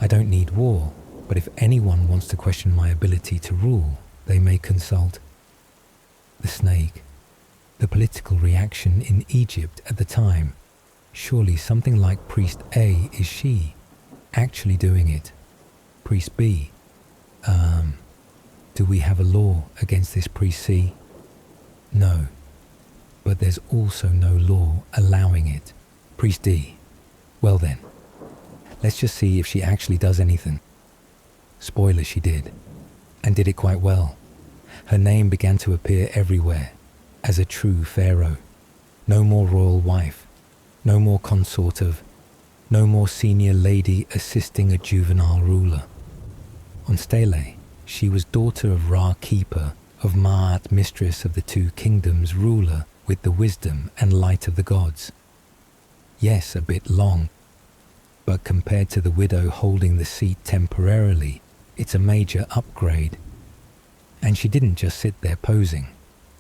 I don't need war, But if anyone wants to question my ability to rule, they may consult the snake. The political reaction in Egypt at the time. Surely something like Priest A is she actually doing it? Priest B, do we have a law against this Priest C? No, but there's also no law allowing it. Priest D, well then, let's just see if she actually does anything. Spoiler, she did, and did it quite well. Her name began to appear everywhere as a true pharaoh. No more royal wife, no more consort of, no more senior lady assisting a juvenile ruler. On Stele, she was daughter of Ra keeper, of Ma'at mistress of the two kingdoms, ruler with the wisdom and light of the gods. Yes, a bit long, but compared to the widow holding the seat temporarily, it's a major upgrade. And she didn't just sit there posing.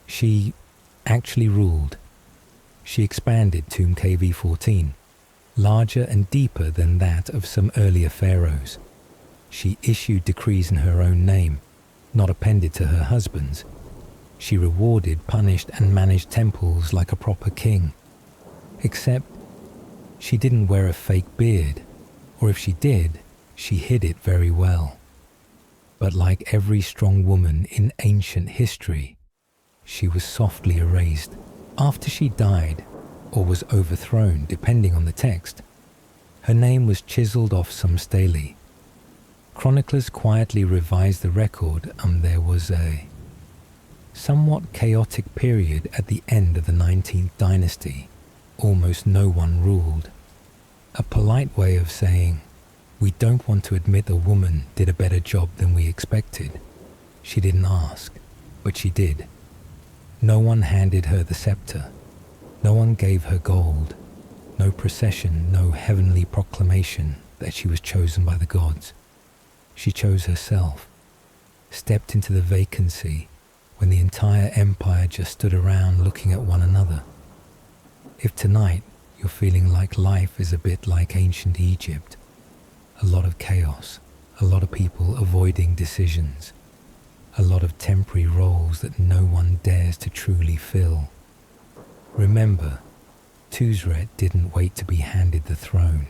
She actually ruled. She expanded Tomb KV-14, larger and deeper than that of some earlier pharaohs. She issued decrees in her own name, not appended to her husband's. She rewarded, punished, and managed temples like a proper king. Except she didn't wear a fake beard, or if she did, she hid it very well. But like every strong woman in ancient history, she was softly erased after she died or was overthrown, depending on the text. Her name was chiseled off some stele. Chroniclers quietly revised the record, and there was a somewhat chaotic period at the end of the 19th dynasty. Almost no one ruled. A polite way of saying, we don't want to admit a woman did a better job than we expected. She didn't ask, but she did. No one handed her the scepter. No one gave her gold. No procession, no heavenly proclamation that she was chosen by the gods. She chose herself, stepped into the vacancy when the entire empire just stood around looking at one another. If tonight you're feeling like life is a bit like ancient Egypt, a lot of chaos, a lot of people avoiding decisions, a lot of temporary roles that no one dares to truly fill. Remember, Tuzret didn't wait to be handed the throne.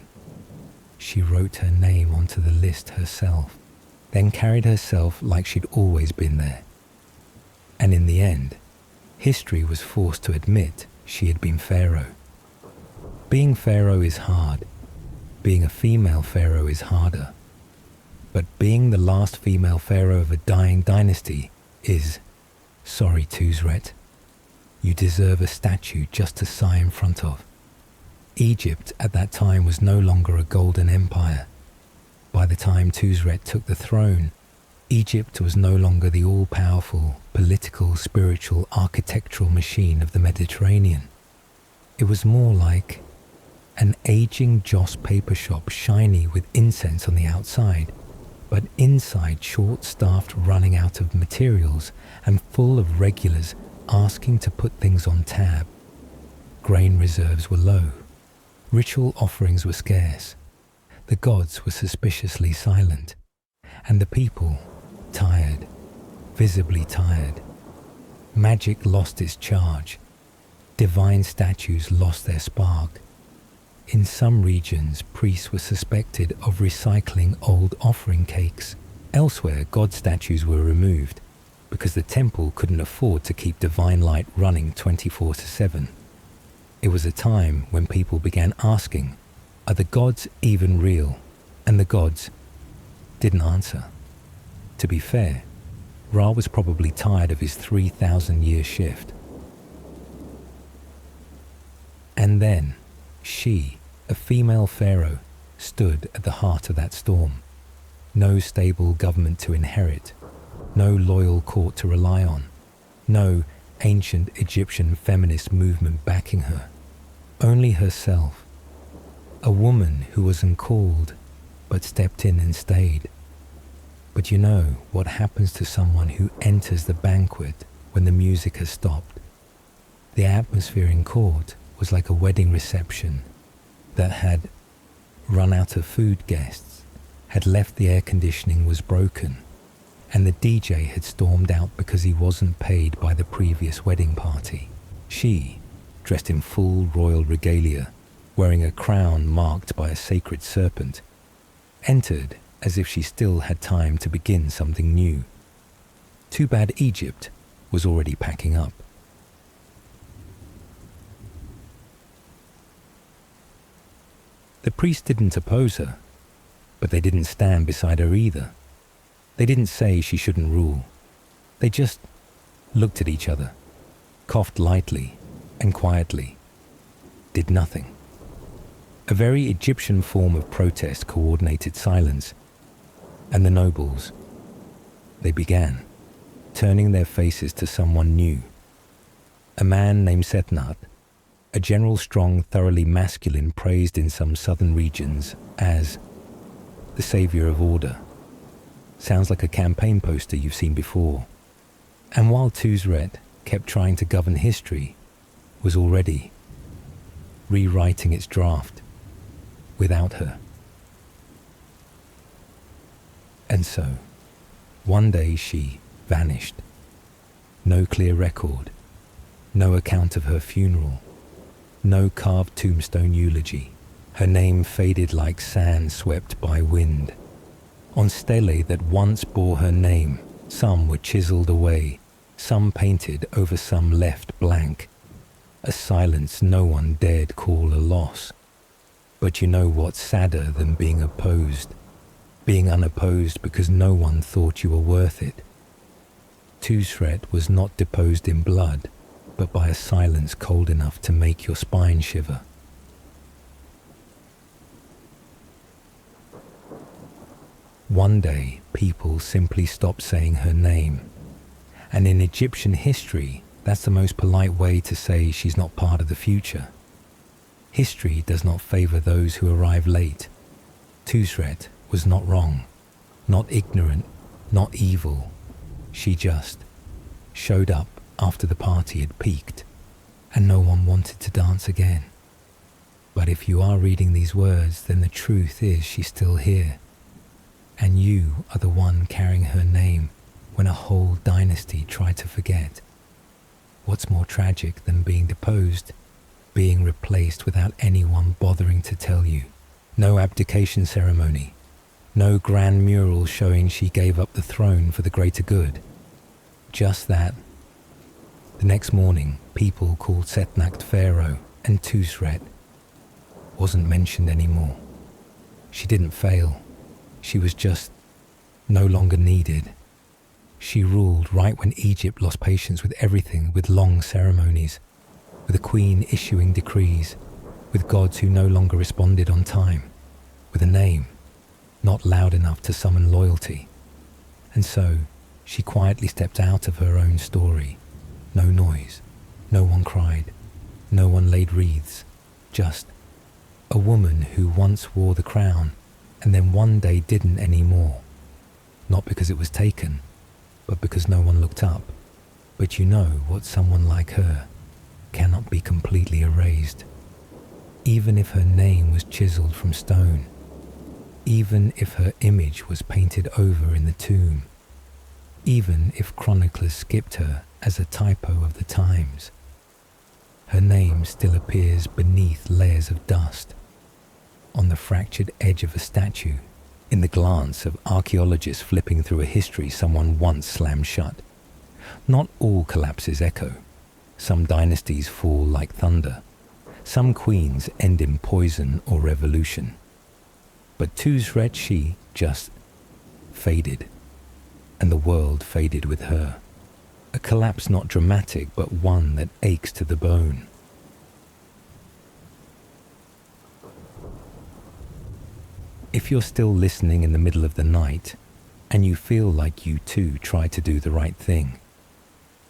She wrote her name onto the list herself, then carried herself like she'd always been there. And in the end, history was forced to admit she had been pharaoh. Being pharaoh is hard. Being a female pharaoh is harder. But being the last female pharaoh of a dying dynasty is, sorry Tuzret, you deserve a statue just to sigh in front of. Egypt at that time was no longer a golden empire. By the time Tuzret took the throne, Egypt was no longer the all-powerful, political, spiritual, architectural machine of the Mediterranean. It was more like an aging Joss paper shop, shiny with incense on the outside, but inside short-staffed, running out of materials and full of regulars asking to put things on tab. Grain reserves were low. Ritual offerings were scarce. The gods were suspiciously silent. And the people, tired, visibly tired. Magic lost its charge. Divine statues lost their spark. In some regions, priests were suspected of recycling old offering cakes. Elsewhere, god statues were removed because the temple couldn't afford to keep divine light running 24/7. It was a time when people began asking, are the gods even real? And the gods didn't answer. To be fair, Ra was probably tired of his 3,000-year shift. And then, she, a female pharaoh, stood at the heart of that storm. No stable government to inherit, no loyal court to rely on, no ancient Egyptian feminist movement backing her. Only herself, a woman who was uncalled but stepped in and stayed. But you know what happens to someone who enters the banquet when the music has stopped. The atmosphere in court was like a wedding reception that had run out of food guests, had left the air conditioning was broken, and the DJ had stormed out because he wasn't paid by the previous wedding party. She, dressed in full royal regalia, wearing a crown marked by a sacred serpent, entered as if she still had time to begin something new. Too bad Egypt was already packing up. The priest didn't oppose her, but they didn't stand beside her either. They didn't say she shouldn't rule. They just looked at each other, coughed lightly and quietly, did nothing. A very Egyptian form of protest coordinated silence, and the nobles, they began, turning their faces to someone new. A man named Setnat, a general strong, thoroughly masculine praised in some southern regions as the savior of order. Sounds like a campaign poster you've seen before. And while Tuzret kept trying to govern history, was already rewriting its draft without her. And so, one day she vanished. No clear record, no account of her funeral, no carved tombstone eulogy. Her name faded like sand swept by wind. On stelae that once bore her name, some were chiseled away, some painted over, some left blank. A silence no one dared call a loss. But you know what's sadder than being opposed? Being unopposed because no one thought you were worth it. Tuzret was not deposed in blood, but by a silence cold enough to make your spine shiver. One day, people simply stopped saying her name. And in Egyptian history, that's the most polite way to say she's not part of the future. History does not favor those who arrive late. Tuzret was not wrong, not ignorant, not evil. She just showed up after the party had peaked, and no one wanted to dance again. But if you are reading these words, then the truth is she's still here. And you are the one carrying her name when a whole dynasty tried to forget. What's more tragic than being deposed? Being replaced without anyone bothering to tell you. No abdication ceremony. No grand mural showing she gave up the throne for the greater good. Just that. The next morning, people called Setnakht Pharaoh, and Tuzret wasn't mentioned anymore. She didn't fail. She was just no longer needed. She ruled right when Egypt lost patience with everything, with long ceremonies, with a queen issuing decrees, with gods who no longer responded on time, with a name not loud enough to summon loyalty. And so she quietly stepped out of her own story. No noise, no one cried, no one laid wreaths, just a woman who once wore the crown and then one day didn't anymore. Not because it was taken, but because no one looked up. But you know what, someone like her cannot be completely erased. Even if her name was chiseled from stone, even if her image was painted over in the tomb, even if chroniclers skipped her as a typo of the times, her name still appears beneath layers of dust, on the fractured edge of a statue, in the glance of archaeologists flipping through a history someone once slammed shut. Not all collapses echo. Some dynasties fall like thunder. Some queens end in poison or revolution. But Tuzret, she just faded, and the world faded with her. A collapse not dramatic, but one that aches to the bone. If you're still listening in the middle of the night, and you feel like you too tried to do the right thing,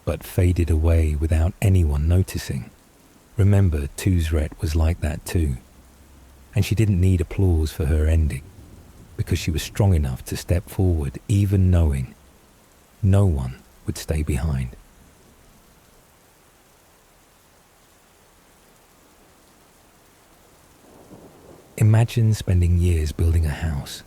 but faded away without anyone noticing, remember Tuzret was like that too. And she didn't need applause for her ending, because she was strong enough to step forward even knowing no one would stay behind. Imagine spending years building a house,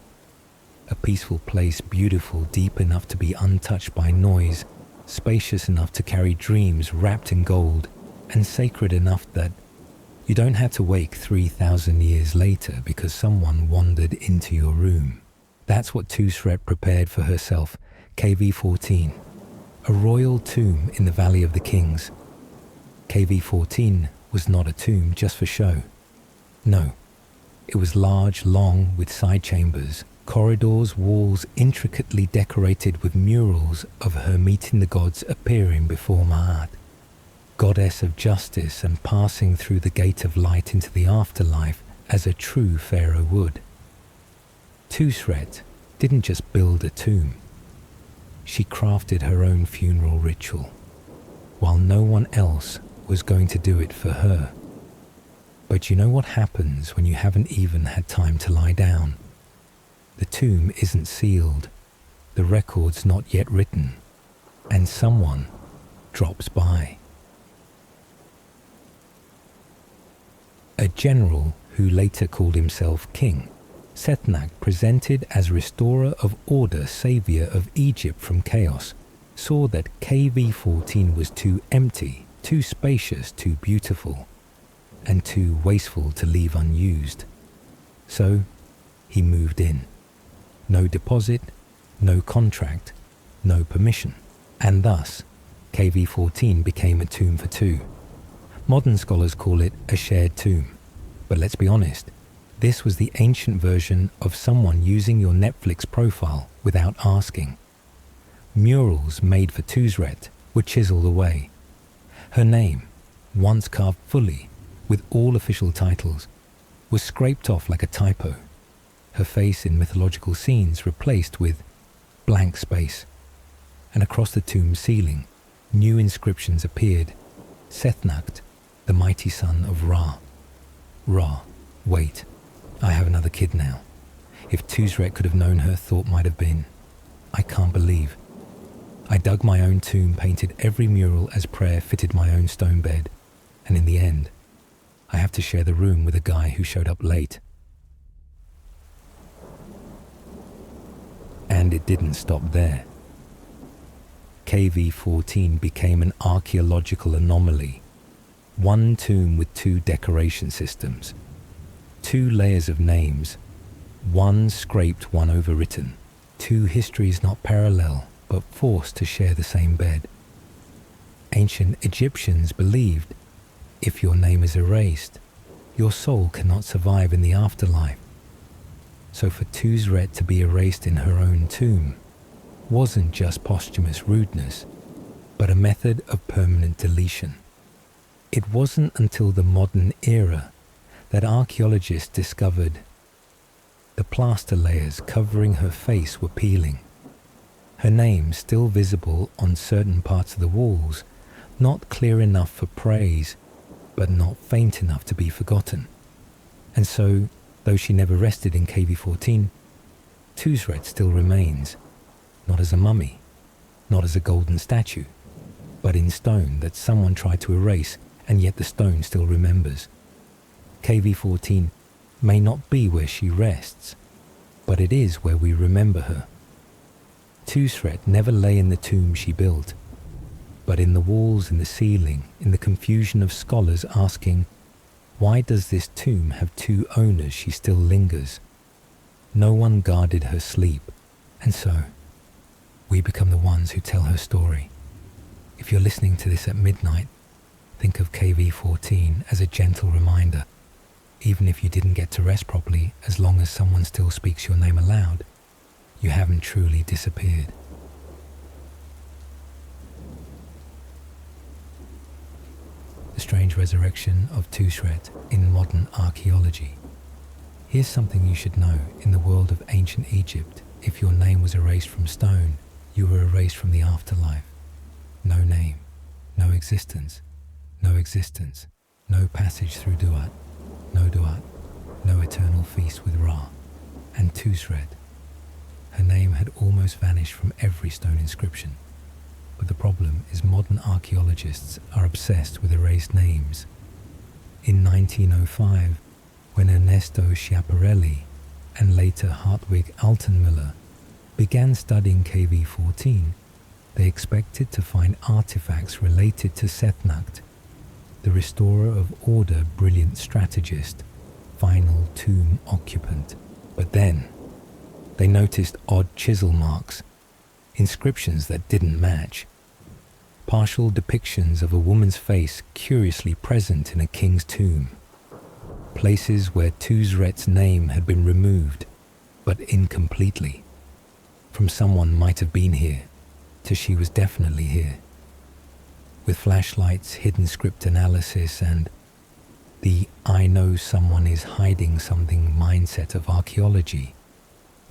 A peaceful place, beautiful, deep enough to be untouched by noise, spacious enough to carry dreams wrapped in gold, and sacred enough that you don't have to wake 3,000 years later because someone wandered into your room. That's what Tusret prepared for herself, KV-14, a royal tomb in the Valley of the Kings. KV-14 was not a tomb just for show. No, it was large, long, with side chambers, corridors, walls intricately decorated with murals of her meeting the gods appearing before Ma'at, goddess of justice, and passing through the gate of light into the afterlife as a true pharaoh would. Tusret didn't just build a tomb. She crafted her own funeral ritual, while no one else was going to do it for her. But you know what happens when you haven't even had time to lie down? The tomb isn't sealed, the record's not yet written, and someone drops by. A general who later called himself king, Setnak, presented as restorer of order, savior of Egypt from chaos, saw that KV-14 was too empty, too spacious, too beautiful, and too wasteful to leave unused. So he moved in. No deposit, no contract, no permission, and thus KV-14 became a tomb for two. Modern scholars call it a shared tomb, but let's be honest, this was the ancient version of someone using your Netflix profile without asking. Murals made for Tusret were chiseled away. Her name, once carved fully with all official titles, was scraped off like a typo. Her face in mythological scenes replaced with blank space. And across the tomb ceiling, new inscriptions appeared. Setnakt, the mighty son of Ra. Ra, wait, I have another kid now. If Tusret could have known, her thought might have been, I can't believe. I dug my own tomb, painted every mural as prayer, fitted my own stone bed, and in the end, I have to share the room with a guy who showed up late. And it didn't stop there. KV-14 became an archaeological anomaly. One tomb with two decoration systems, two layers of names, one scraped, one overwritten, two histories not parallel but forced to share the same bed. Ancient Egyptians believed if your name is erased, your soul cannot survive in the afterlife. So for Tusret to be erased in her own tomb wasn't just posthumous rudeness, but a method of permanent deletion. It wasn't until the modern era that archaeologists discovered the plaster layers covering her face were peeling. Her name still visible on certain parts of the walls, not clear enough for praise, but not faint enough to be forgotten. And so, though she never rested in KV-14, Tusret still remains, not as a mummy, not as a golden statue, but in stone that someone tried to erase, and yet the stone still remembers. KV-14 may not be where she rests, but it is where we remember her. Tusret never lay in the tomb she built, but in the walls, in the ceiling, in the confusion of scholars asking, why does this tomb have two owners? She still lingers. No one guarded her sleep, and so we become the ones who tell her story. If you're listening to this at midnight, think of KV-14 as a gentle reminder. Even if you didn't get to rest properly, as long as someone still speaks your name aloud, you haven't truly disappeared. The strange resurrection of Tusret in modern archaeology. Here's something you should know. In the world of ancient Egypt, if your name was erased from stone, you were erased from the afterlife. No name, no existence, no existence, no passage through Duat, no eternal feast with Ra. And Tusret, her name had almost vanished from every stone inscription. But the problem is modern archaeologists are obsessed with erased names. In 1905, when Ernesto Schiaparelli and later Hartwig Altenmüller began studying KV-14, they expected to find artifacts related to Setnacht, the restorer of order, brilliant strategist, final tomb occupant. But then, they noticed odd chisel marks, inscriptions that didn't match, partial depictions of a woman's face curiously present in a king's tomb, places where Tuzret's name had been removed, but incompletely. From someone might have been here, to she was definitely here. With flashlights, hidden script analysis, and the I know someone is hiding something mindset of archaeology,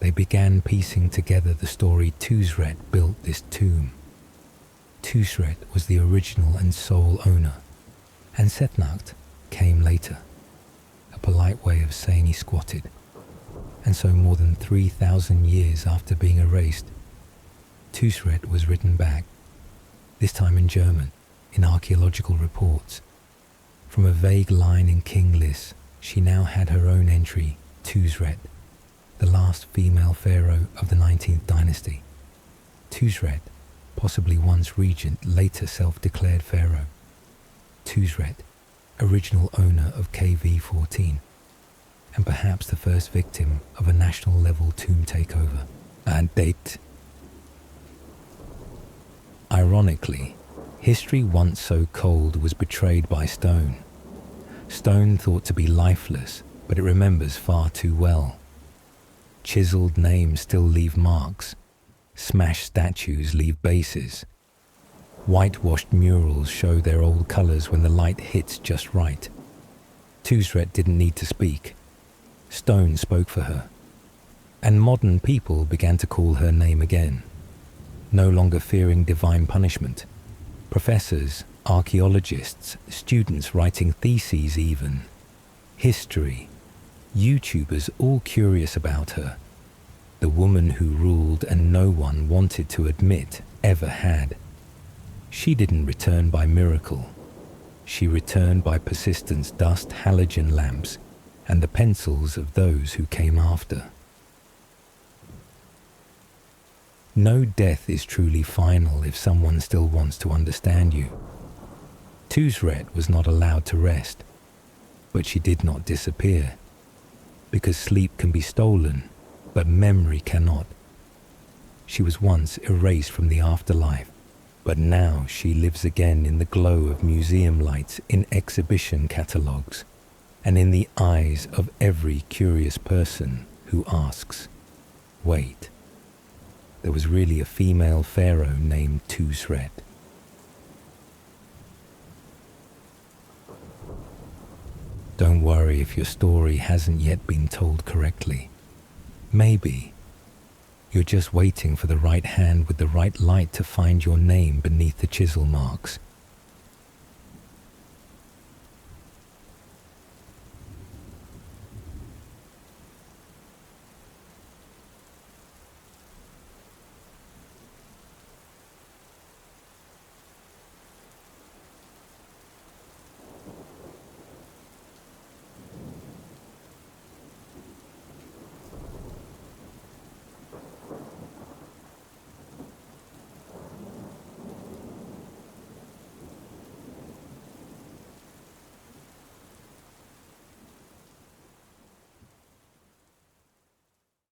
they began piecing together the story Tuzret built this tomb. Tuzret was the original and sole owner, and Setnacht came later, a polite way of saying he squatted. And so more than 3,000 years after being erased, Tuzret was written back, this time in German, in archaeological reports. From a vague line in King Lis, she now had her own entry, Tuzret, the last female pharaoh of the 19th dynasty. Tuzret, possibly once regent, later self-declared pharaoh. Tuzret, original owner of KV-14, and perhaps the first victim of a national-level tomb takeover. And date. Ironically, history once so cold was betrayed by stone. Stone thought to be lifeless, but it remembers far too well. Chiseled names still leave marks. Smashed statues leave bases. Whitewashed murals show their old colors when the light hits just right. Tuzret didn't need to speak. Stone spoke for her. And modern people began to call her name again, no longer fearing divine punishment. Professors, archaeologists, students writing theses even, history, YouTubers all curious about her, the woman who ruled and no one wanted to admit ever had. She didn't return by miracle. She returned by persistence, dust, halogen lamps, and the pencils of those who came after. No death is truly final if someone still wants to understand you. Tuzret was not allowed to rest, but she did not disappear, because sleep can be stolen, but memory cannot. She was once erased from the afterlife, but now she lives again in the glow of museum lights, in exhibition catalogues, and in the eyes of every curious person who asks, wait, there was really a female pharaoh named Tuzret. Don't worry if your story hasn't yet been told correctly. Maybe you're just waiting for the right hand with the right light to find your name beneath the chisel marks.